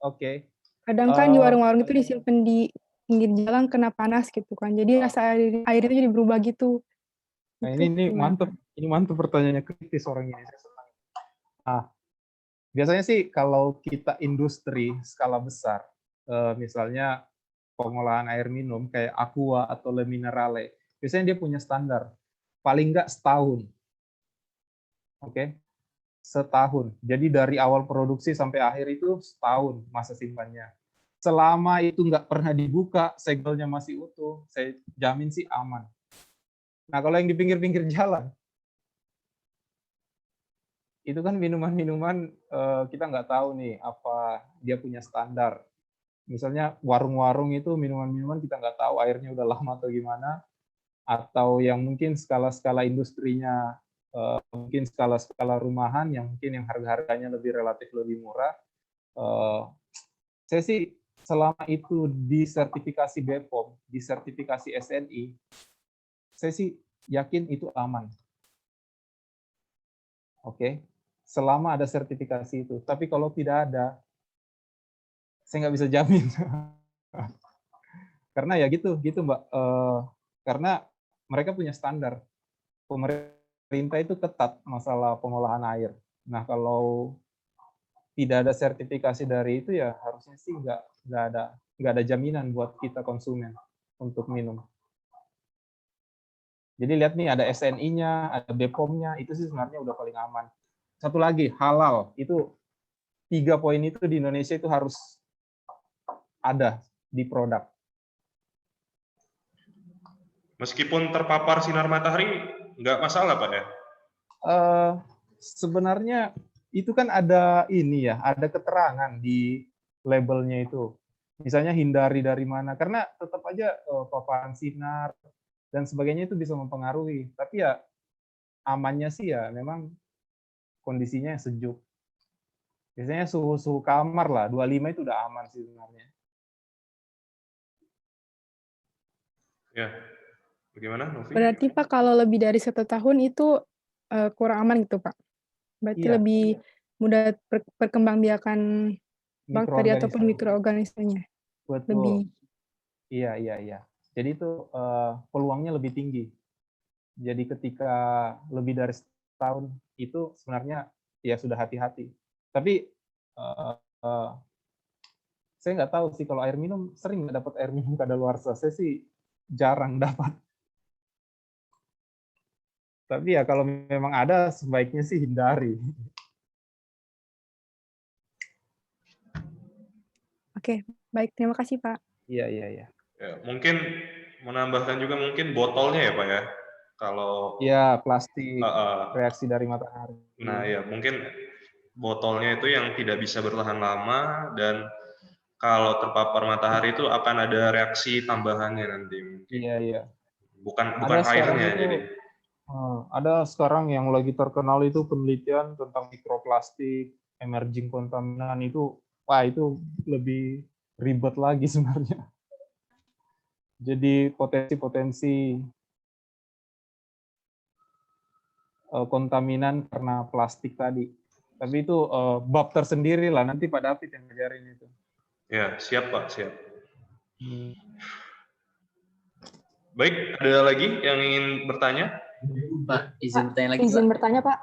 Oke.
Kadang kan di warung-warung itu disimpan di pinggir jalan kena panas gitu kan. Jadi rasa air itu jadi berubah gitu.
Nah,
Itu
ini
gimana,
mantap.
Pak?
Ini mantap pertanyaannya, kritis orang ini. Saya senang. Biasanya sih kalau kita industri skala besar, misalnya pengolahan air minum kayak Aqua atau Le Minerale, biasanya dia punya standar paling nggak setahun. Oke, setahun. Jadi dari awal produksi sampai akhir itu setahun masa simpannya. Selama itu nggak pernah dibuka, segelnya masih utuh, saya jamin sih aman. Nah, kalau yang di pinggir-pinggir jalan, itu kan minuman-minuman kita nggak tahu nih apa dia punya standar. Misalnya warung-warung itu minuman-minuman kita nggak tahu airnya udah lama atau gimana, atau yang mungkin skala-skala industrinya, mungkin skala-skala rumahan yang mungkin yang harga-harganya lebih relatif lebih murah. Saya sih selama itu disertifikasi BPOM, disertifikasi SNI, saya sih yakin itu aman. Oke, selama ada sertifikasi itu. Tapi kalau tidak ada, saya nggak bisa jamin. Karena ya gitu Mbak. Karena mereka punya standar. Pemerintah itu ketat masalah pengolahan air. Nah, kalau tidak ada sertifikasi dari itu ya harusnya sih nggak ada jaminan buat kita konsumen untuk minum. Jadi lihat nih ada SNI-nya, ada BPOM-nya, itu sih sebenarnya udah paling aman. Satu lagi, halal. Itu 3 poin itu di Indonesia itu harus ada di produk.
Meskipun terpapar sinar matahari, nggak masalah Pak ya?
Sebenarnya itu kan ada ini ya, ada keterangan di labelnya itu. Misalnya hindari dari mana, karena tetap aja paparan sinar dan sebagainya itu bisa mempengaruhi. Tapi ya amannya sih ya memang kondisinya sejuk. Biasanya suhu kamar lah, 25 itu udah aman sih sebenarnya.
Ya, bagaimana Novi?
Berarti Pak kalau lebih dari 1 tahun itu kurang aman gitu Pak? Berarti
Iya.
lebih mudah perkembangbiakan bakteri ataupun mikroorganismenya?
Betul.
Lebih.
Iya. Jadi itu peluangnya lebih tinggi. Jadi ketika lebih dari setahun itu sebenarnya ya sudah hati-hati. Tapi saya nggak tahu sih kalau air minum, sering nggak dapat air minum kadaluarsa. Saya sih jarang dapat. Tapi ya kalau memang ada, sebaiknya sih hindari.
Oke, baik. Terima kasih Pak.
Iya.
Ya, mungkin menambahkan juga mungkin botolnya ya Pak ya. Kalau
ya plastik reaksi dari matahari.
Nah ya mungkin botolnya itu yang tidak bisa bertahan lama dan kalau terpapar matahari itu akan ada reaksi tambahannya nanti.
Iya.
Bukan
Ada
airnya
itu,
jadi.
Ada sekarang yang lagi terkenal itu penelitian tentang mikroplastik, emerging kontaminan itu, wah itu lebih ribet lagi sebenarnya. Jadi potensi-potensi kontaminan karena plastik tadi. Tapi itu bab tersendiri lah, nanti Pak David yang ngajarin itu.
Ya, siap Pak, siap. Baik, ada lagi yang ingin bertanya?
Pak, izin bertanya lagi
Izin
Pak.
bertanya Pak.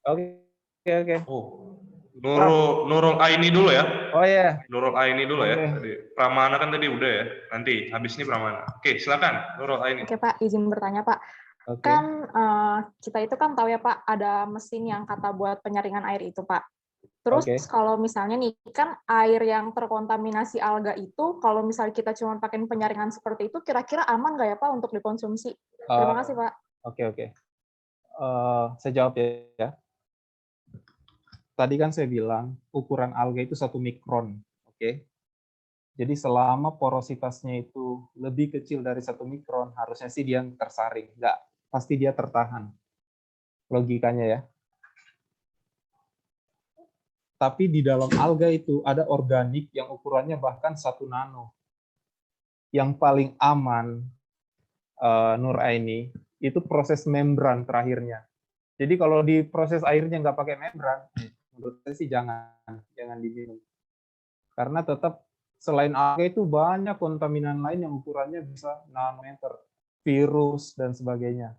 Oke.
Oh, Nurul Aini dulu ya.
Oh ya,
Nurul Aini dulu ya.
Oke.
Tadi Pramana kan tadi udah ya. Nanti habis ini Pramana. Oke, silakan Nurul Aini.
Oke Pak, izin bertanya Pak.
oke.
Kan kita itu kan tahu ya Pak, ada mesin yang kata buat penyaringan air itu Pak. Terus
Oke.
kalau misalnya nih, kan air yang terkontaminasi alga itu, kalau misalnya kita cuma pakai penyaringan seperti itu, kira-kira aman nggak ya Pak untuk dikonsumsi? Terima kasih Pak.
Oke. Saya jawab ya. Tadi kan saya bilang ukuran alga itu 1 mikron, oke? Jadi selama porositasnya itu lebih kecil dari 1 mikron, harusnya sih dia tersaring, nggak pasti dia tertahan. Logikanya ya. Tapi di dalam alga itu ada organik yang ukurannya bahkan 1 nano. Yang paling aman, Nur Aini, itu proses membran terakhirnya. Jadi kalau di proses airnya nggak pakai membran, menurut saya sih jangan diminum. Karena tetap selain alga itu banyak kontaminan lain yang ukurannya bisa nanometer, virus dan sebagainya.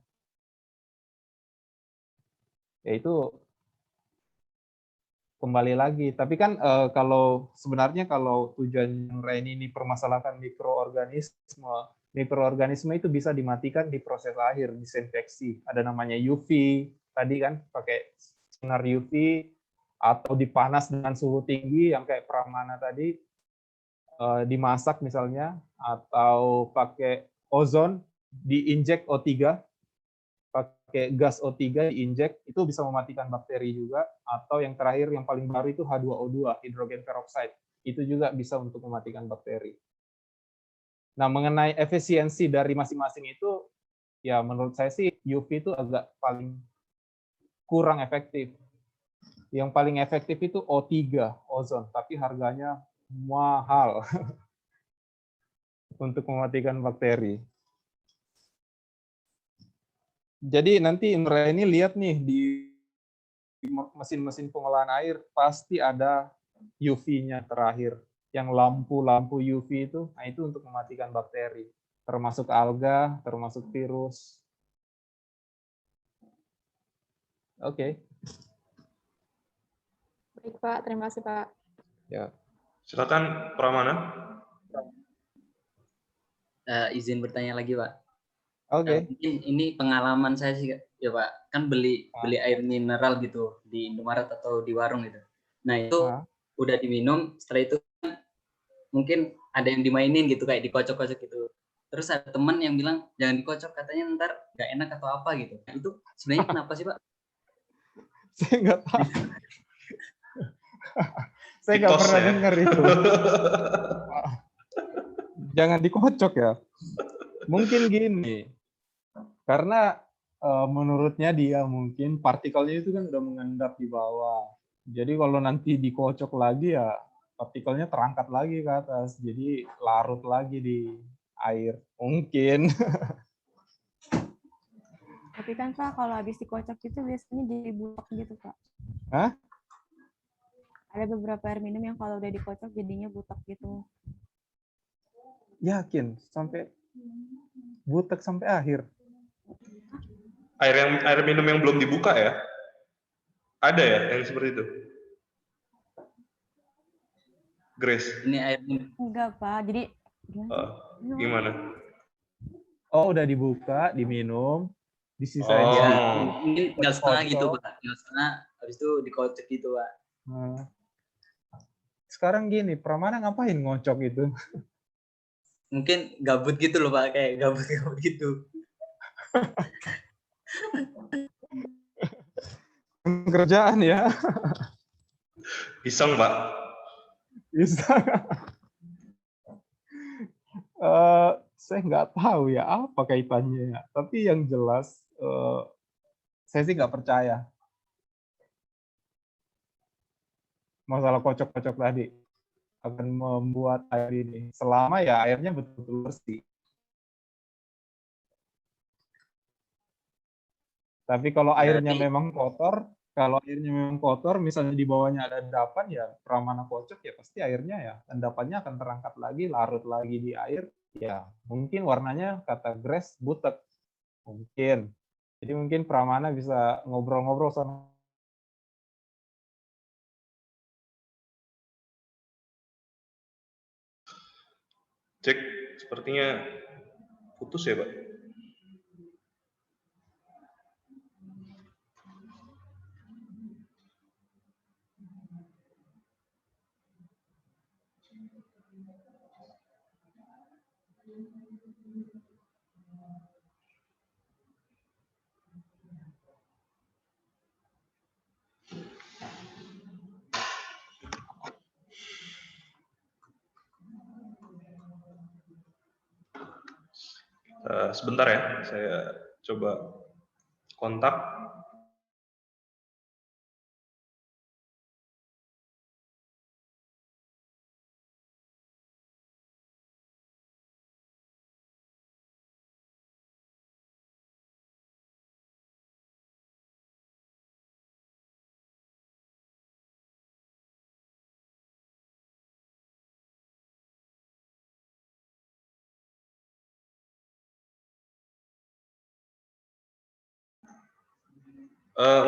Yaitu kembali lagi. Tapi kan kalau sebenarnya kalau tujuan Raini ini permasalahan mikroorganisme itu bisa dimatikan di proses akhir, disinfeksi. Ada namanya UV, tadi kan pakai sinar UV, atau dipanas dengan suhu tinggi yang kayak Pramana tadi, dimasak misalnya, atau pakai ozon, diinjek O3, pakai gas O3 diinjek, itu bisa mematikan bakteri juga, atau yang terakhir yang paling baru itu H2O2, hidrogen peroxide, itu juga bisa untuk mematikan bakteri. Nah, mengenai efisiensi dari masing-masing itu, ya menurut saya sih UV itu agak paling kurang efektif. Yang paling efektif itu O3, ozon, tapi harganya mahal untuk mematikan bakteri. Jadi nanti Indra ini lihat nih di mesin-mesin pengolahan air pasti ada UV-nya terakhir. Yang lampu-lampu UV itu, nah itu untuk mematikan bakteri, termasuk alga, termasuk virus. Oke.
Baik Pak, terima kasih Pak.
Ya.
Silakan Pramana.
Izin bertanya lagi Pak.
Oke.
Mungkin ini pengalaman saya sih ya Pak, kan beli air mineral gitu di Indomaret atau di warung gitu. Nah itu udah diminum, setelah itu mungkin ada yang dimainin gitu, kayak dikocok-kocok gitu. Terus ada teman yang bilang jangan dikocok, katanya ntar nggak enak atau apa gitu. Nah, itu sebenarnya kenapa sih Pak?
Saya nggak tahu. Saya nggak pernah dengar itu. Jangan dikocok ya. Mungkin gini, karena menurutnya dia mungkin partikelnya itu kan udah mengendap di bawah. Jadi kalau nanti dikocok lagi ya partikelnya terangkat lagi ke atas. Jadi larut lagi di air. Mungkin.
Tapi kan Pak, kalau habis dikocok itu biasanya jadi butek gitu Pak.
Hah?
Ada beberapa air minum yang kalau udah dikocok jadinya butek gitu.
Yakin? Sampai butek sampai akhir?
Air minum yang belum dibuka ya? Ada ya yang seperti itu? Grace?
Ini air minum.
Enggak Pak, jadi
gimana?
Oh, udah dibuka, diminum, disisain.
Mungkin tinggal setengah gitu Pak. Tinggal setengah, habis itu dikocok gitu Pak.
Sekarang gini, Pramana ngapain ngocok itu?
Mungkin gabut gitu loh Pak, kayak gabut-gabut gitu.
Kerjaan ya.
Iseng Pak.
Iseng. Saya nggak tahu ya apa kaitannya ya. Tapi yang jelas saya sih nggak percaya masalah kocok-kocok tadi akan membuat air ini, selama ya airnya betul-betul bersih. Tapi kalau airnya memang kotor, misalnya di bawahnya ada endapan, ya Pramana kocok ya pasti airnya ya endapannya akan terangkat lagi, larut lagi di air, ya mungkin warnanya kata Grace butek, mungkin. Jadi mungkin Pramana bisa ngobrol-ngobrol sama
Cek, sepertinya putus ya, Pak. Sebentar ya, saya coba kontak.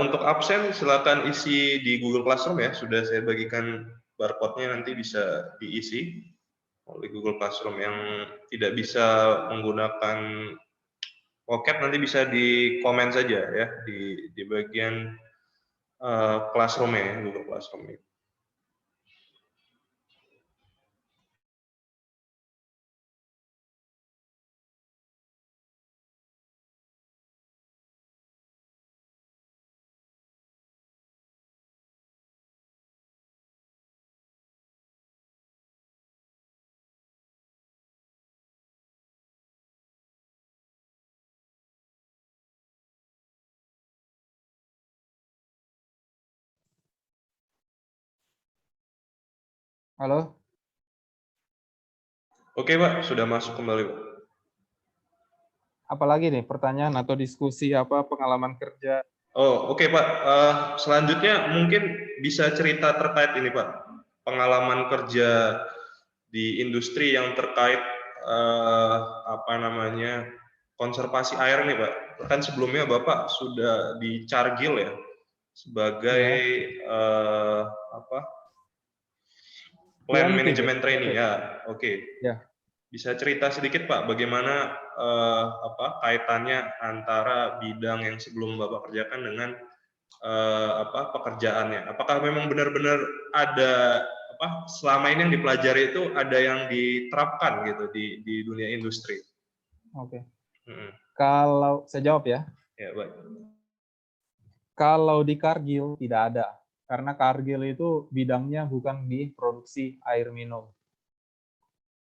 Untuk absen silakan isi di Google Classroom ya, sudah saya bagikan barcode-nya, nanti bisa diisi oleh Google Classroom. Yang tidak bisa menggunakan Pocket nanti bisa di komen saja ya di bagian Classroom-nya ya, Google Classroom.
Halo?
Oke, Pak, sudah masuk kembali, Pak.
Apalagi nih pertanyaan atau diskusi apa pengalaman kerja?
Oh, oke, Pak. Selanjutnya mungkin bisa cerita terkait ini, Pak. Pengalaman kerja di industri yang terkait apa namanya konservasi air nih, Pak. Kan sebelumnya Bapak sudah di Cargill ya sebagai apa plan management training ya. Oke.
Ya.
Bisa cerita sedikit Pak bagaimana apa kaitannya antara bidang yang sebelum Bapak kerjakan dengan apa pekerjaannya? Apakah memang benar-benar ada apa selama ini yang dipelajari itu ada yang diterapkan gitu di dunia industri?
Oke. Kalau saya jawab ya.
Ya, baik.
Kalau di Cargill tidak ada, karena Cargill itu bidangnya bukan di produksi air minum.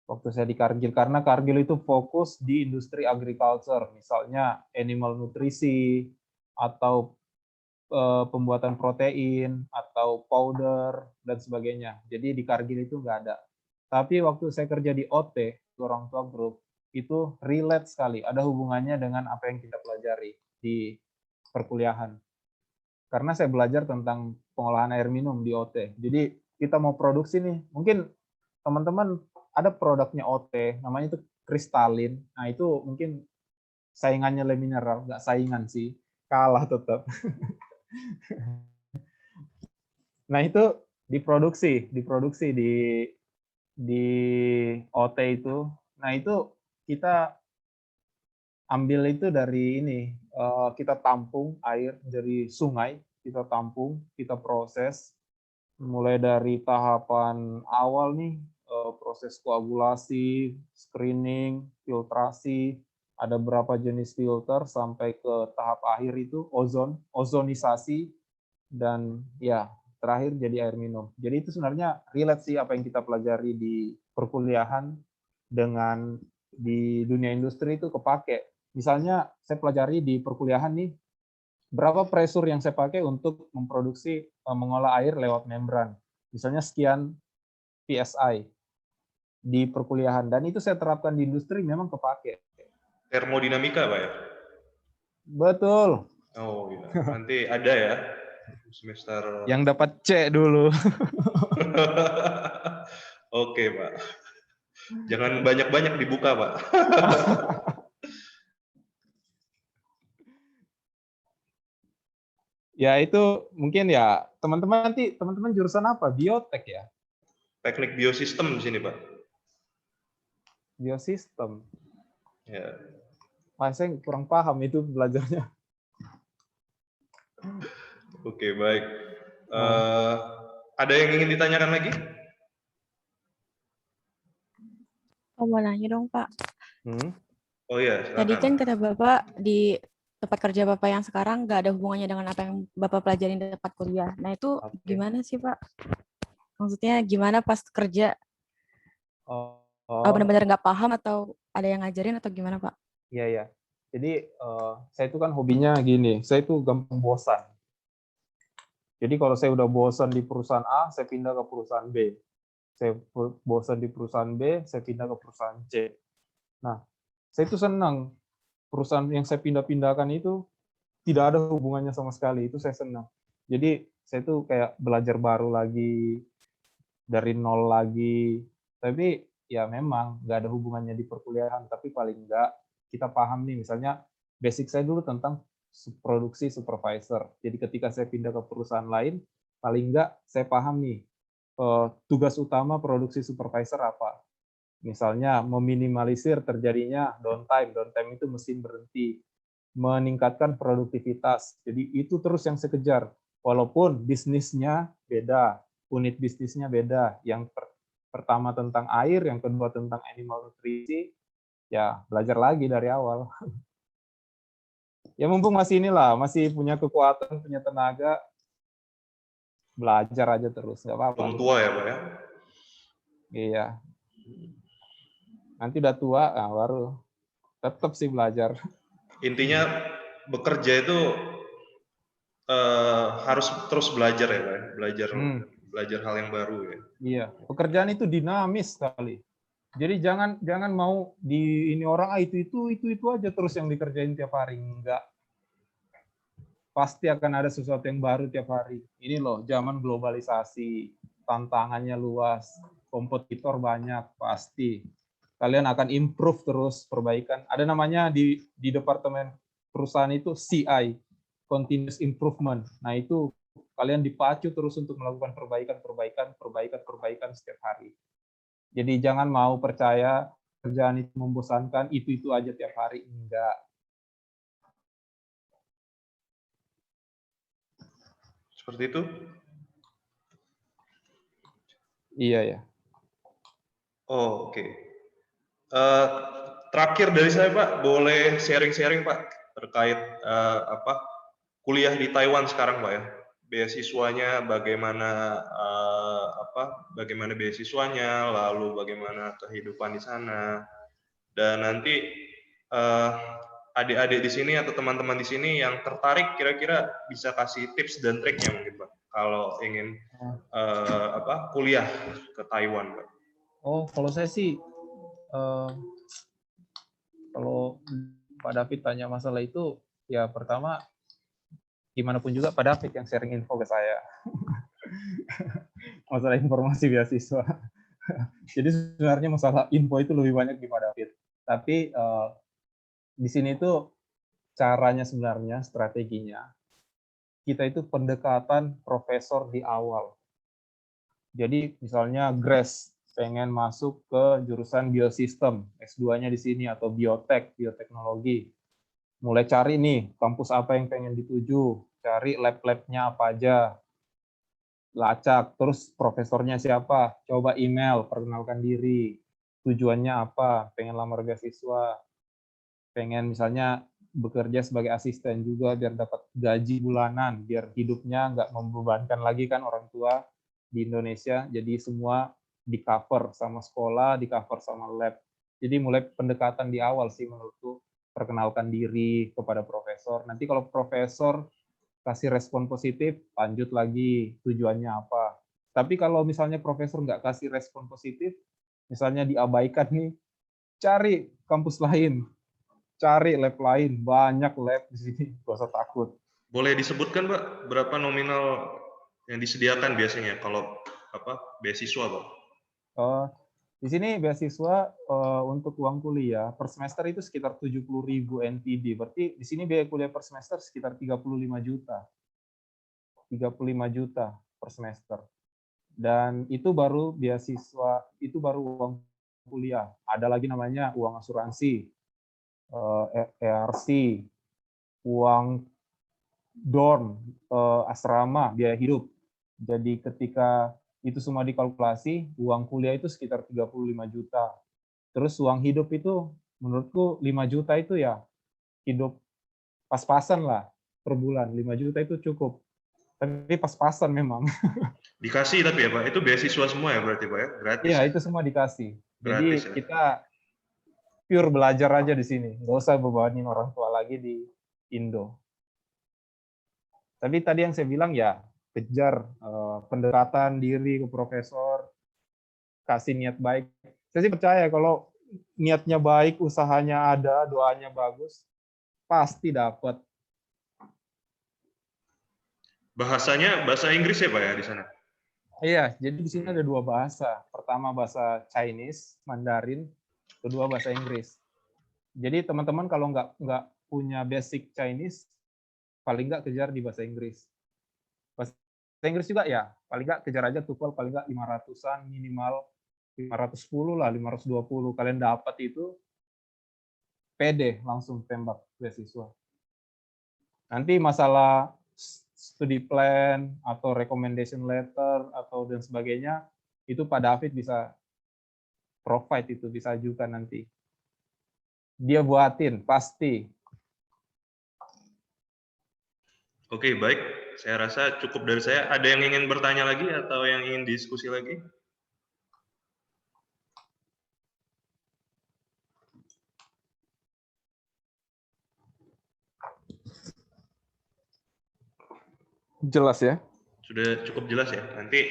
Waktu saya di Cargill, karena Cargill itu fokus di industri agriculture, misalnya animal nutrisi, atau pembuatan protein, atau powder, dan sebagainya. Jadi di Cargill itu nggak ada. Tapi waktu saya kerja di OT, Orang Tua Group, itu relate sekali, ada hubungannya dengan apa yang kita pelajari di perkuliahan. Karena saya belajar tentang pengolahan air minum di OT. Jadi kita mau produksi nih, mungkin teman-teman ada produknya OT, namanya itu kristalin. Nah itu mungkin saingannya Le Mineral, nggak saingan sih, kalah tetap. Nah itu diproduksi di OT itu. Nah itu kita ambil itu dari ini, kita tampung air dari sungai, kita tampung, kita proses, mulai dari tahapan awal nih, proses koagulasi, screening, filtrasi, ada berapa jenis filter, sampai ke tahap akhir itu ozonisasi, dan ya terakhir jadi air minum. Jadi itu sebenarnya relate sih apa yang kita pelajari di perkuliahan dengan di dunia industri itu kepake. Misalnya saya pelajari di perkuliahan nih, berapa pressure yang saya pakai untuk memproduksi, mengolah air lewat membran. Misalnya sekian PSI di perkuliahan, dan itu saya terapkan di industri memang kepake.
Termodinamika, Pak ya?
Betul.
Oh, iya. Nanti ada ya semester.
Yang dapat C dulu.
Oke, Pak. Jangan banyak-banyak dibuka, Pak.
Ya itu mungkin ya teman-teman nanti jurusan apa? Biotek ya?
Teknik biosistem di sini, Pak.
Biosistem.
Ya.
Saya kurang paham itu belajarnya.
Oke, baik. Ada yang ingin ditanyakan lagi?
Oh, mau nanya dong, Pak.
Oh ya,
Tadi
silakan.
kan kata Bapak di tempat kerja Bapak yang sekarang nggak ada hubungannya dengan apa yang Bapak pelajarin di tempat kuliah. Nah, itu
Oke.
gimana sih, Pak? Maksudnya gimana pas kerja?
Oh,
Benar-benar nggak paham atau ada yang ngajarin atau gimana, Pak?
iya ya. Jadi saya itu kan hobinya gini, saya itu gampang bosan. Jadi kalau saya udah bosan di perusahaan A, saya pindah ke perusahaan B. Saya bosan di perusahaan B, saya pindah ke perusahaan C. Nah, saya itu senang perusahaan yang saya pindah-pindahkan itu tidak ada hubungannya sama sekali. Itu saya senang. Jadi saya itu kayak belajar baru lagi, dari nol lagi. Tapi ya memang nggak ada hubungannya di perkuliahan. Tapi paling nggak kita paham nih, misalnya basic saya dulu tentang produksi supervisor. Jadi ketika saya pindah ke perusahaan lain, paling nggak saya paham nih tugas utama produksi supervisor apa. Misalnya meminimalisir terjadinya downtime. Downtime itu mesin berhenti. Meningkatkan produktivitas. Jadi itu terus yang saya kejar. Walaupun bisnisnya beda, unit bisnisnya beda. Yang pertama tentang air, yang kedua tentang animal nutrisi, ya belajar lagi dari awal. Ya mumpung masih inilah, masih punya kekuatan, punya tenaga, belajar aja terus, nggak apa-apa.
Belum tua ya, Pak ya?
Iya. Nanti udah tua, nah baru tetap sih belajar.
Intinya bekerja itu harus terus belajar ya, Pak. Belajar hal yang baru ya.
Iya, pekerjaan itu dinamis sekali. Jadi jangan mau di ini orang itu aja terus yang dikerjain tiap hari, enggak. Pasti akan ada sesuatu yang baru tiap hari. Ini loh, zaman globalisasi, tantangannya luas, kompetitor banyak, pasti. Kalian akan improve terus, perbaikan. Ada namanya di departemen perusahaan itu CI, Continuous Improvement. Nah itu kalian dipacu terus untuk melakukan perbaikan setiap hari. Jadi jangan mau percaya kerjaan itu membosankan, itu aja tiap hari. Enggak.
Seperti itu?
Iya ya.
Oh, oke. Terakhir dari saya, Pak, boleh sharing-sharing, Pak, terkait kuliah di Taiwan sekarang, Pak ya. Beasiswanya bagaimana bagaimana beasiswanya, lalu bagaimana kehidupan di sana. Dan nanti adik-adik di sini atau teman-teman di sini yang tertarik kira-kira bisa kasih tips dan triknya mungkin, Pak, kalau ingin kuliah ke Taiwan, Pak.
Oh, kalau saya sih kalau Pak David tanya masalah itu, ya pertama gimana pun juga Pak David yang sharing info ke saya. Masalah informasi beasiswa. Jadi sebenarnya masalah info itu lebih banyak di Pak David. Tapi di sini itu caranya sebenarnya, strateginya, kita itu pendekatan profesor di awal. Jadi misalnya Grace pengen masuk ke jurusan biosistem, S2-nya di sini, atau bioteknologi. Mulai cari nih, kampus apa yang pengen dituju, cari lab-labnya apa aja, lacak, terus profesornya siapa, coba email, perkenalkan diri, tujuannya apa, pengen lamar beasiswa, pengen misalnya bekerja sebagai asisten juga biar dapat gaji bulanan, biar hidupnya nggak membebankan lagi kan orang tua di Indonesia, jadi semua di cover sama sekolah, di cover sama lab. Jadi mulai pendekatan di awal sih menurutku, perkenalkan diri kepada profesor. Nanti kalau profesor kasih respon positif, lanjut lagi tujuannya apa. Tapi kalau misalnya profesor nggak kasih respon positif, misalnya diabaikan nih, cari kampus lain, cari lab lain, banyak lab di sini, gak usah takut.
Boleh disebutkan, Pak, berapa nominal yang disediakan biasanya kalau beasiswa, Pak?
Di sini beasiswa untuk uang kuliah per semester itu sekitar 70.000 NTD. Berarti di sini biaya kuliah per semester sekitar 35 juta. 35 juta per semester. Dan itu baru beasiswa, itu baru uang kuliah. Ada lagi namanya uang asuransi, ERC, uang dorm, asrama, biaya hidup. Jadi ketika itu semua dikalkulasi, uang kuliah itu sekitar 35 juta. Terus uang hidup itu menurutku 5 juta itu ya hidup pas-pasan lah per bulan. 5 juta itu cukup. Tapi pas-pasan memang.
Dikasih tapi ya Pak, itu beasiswa semua ya berarti Pak ya? Gratis
Iya,
ya?
itu semua dikasih. Jadi
Gratis ya?
kita pure belajar aja di sini. Nggak usah bebanin orang tua lagi di Indo. Tapi tadi yang saya bilang ya, kejar pendekatan diri ke profesor, kasih niat baik. Saya sih percaya kalau niatnya baik, usahanya ada, doanya bagus, pasti dapat.
Bahasanya bahasa Inggris ya Pak ya di sana?
Iya, jadi di sini ada 2 bahasa. Pertama bahasa Chinese, Mandarin, kedua bahasa Inggris. Jadi teman-teman kalau nggak punya basic Chinese, paling nggak kejar di bahasa Inggris. Bahasa Inggris juga ya, paling nggak kejar aja TOEFL paling nggak 500-an minimal, 510 lah, 520. Kalian dapat itu, pede langsung tembak beasiswa. Nanti masalah study plan atau recommendation letter atau dan sebagainya, itu Pak David bisa provide itu, bisa ajukan nanti. Dia buatin, pasti.
Oke, baik. Saya rasa cukup dari saya. Ada yang ingin bertanya lagi atau yang ingin diskusi lagi?
Jelas ya?
Sudah cukup jelas ya. Nanti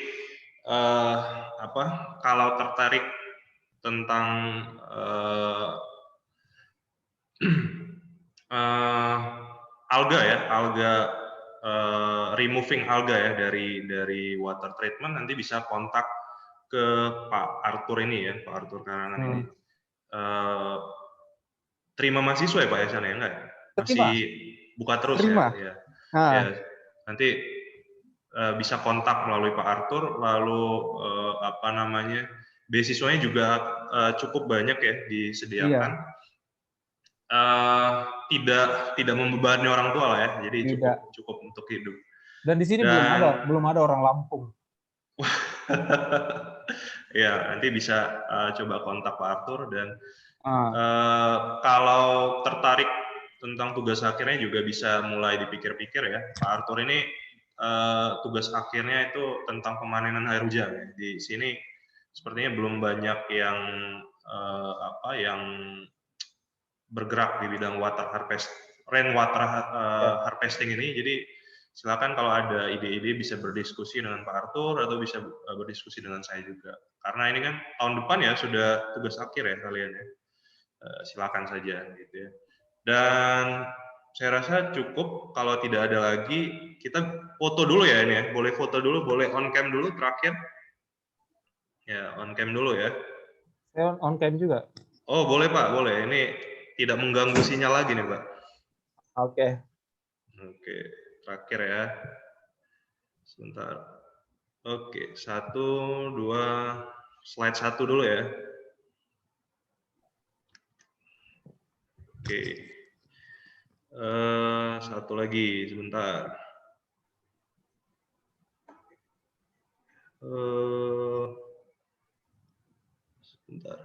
kalau tertarik tentang alga ya, removing alga ya dari water treatment, nanti bisa kontak ke Pak Arthur ini ya, Pak Arthur Karangan ini. Terima mahasiswa ya Pak ya sana ya, enggak? Masih buka terus ya. Ya. Nanti bisa kontak melalui Pak Arthur, lalu beasiswanya juga cukup banyak ya disediakan. Iya. Tidak membebani orang tua lah ya, jadi cukup untuk hidup.
Dan di sini belum ada orang Lampung.
Ya, nanti bisa coba kontak Pak Arthur dan kalau tertarik tentang tugas akhirnya juga bisa mulai dipikir-pikir ya. Pak Arthur ini tugas akhirnya itu tentang pemanenan air hujan ya. Di sini sepertinya belum banyak yang bergerak di bidang rainwater harvesting ini. Jadi silakan kalau ada ide-ide bisa berdiskusi dengan Pak Arthur atau bisa berdiskusi dengan saya juga. Karena ini kan tahun depan ya sudah tugas akhir ya kalian ya. Silakan saja gitu ya. Dan saya rasa cukup. Kalau tidak ada lagi, kita foto dulu ya ini ya. Boleh foto dulu, boleh on cam dulu terakhir. Ya, on cam dulu ya.
Saya on cam juga.
Oh, boleh Pak, boleh. Ini tidak mengganggu sinyal lagi nih Pak.
Oke.
Oke, terakhir ya. Sebentar. Oke, 1, 2, slide 1 dulu ya. Oke. Satu lagi, sebentar. Sebentar.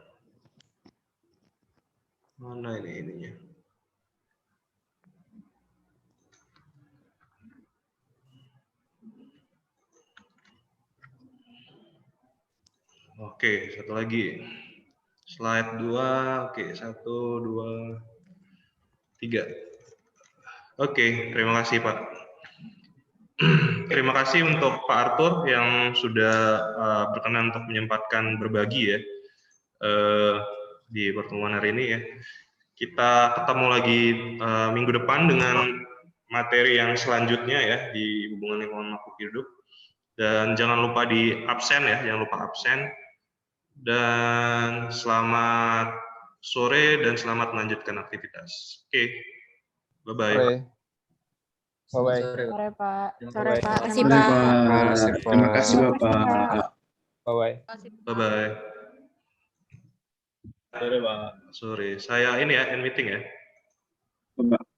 Mana ini ininya? Oke, satu lagi. Slide 2. Oke, 1, 2, 3. Oke, terima kasih Pak. Terima kasih untuk Pak Arthur yang sudah berkenan untuk menyempatkan berbagi ya di pertemuan hari ini ya. Kita ketemu lagi minggu depan dengan materi yang selanjutnya ya di hubungan lingkungan makhluk hidup. Dan jangan lupa di absen ya, jangan lupa absen. Dan selamat sore dan selamat melanjutkan aktivitas. Oke, bye-bye.
Bye-bye.
Sore Pak.
Sore Pak.
Terima kasih
Boleh,
Pak.
Pak. Terima kasih Bapak.
Bye-bye.
Bye-bye. Sore, Pak. Sore. Saya ini ya, end meeting ya.
Pak.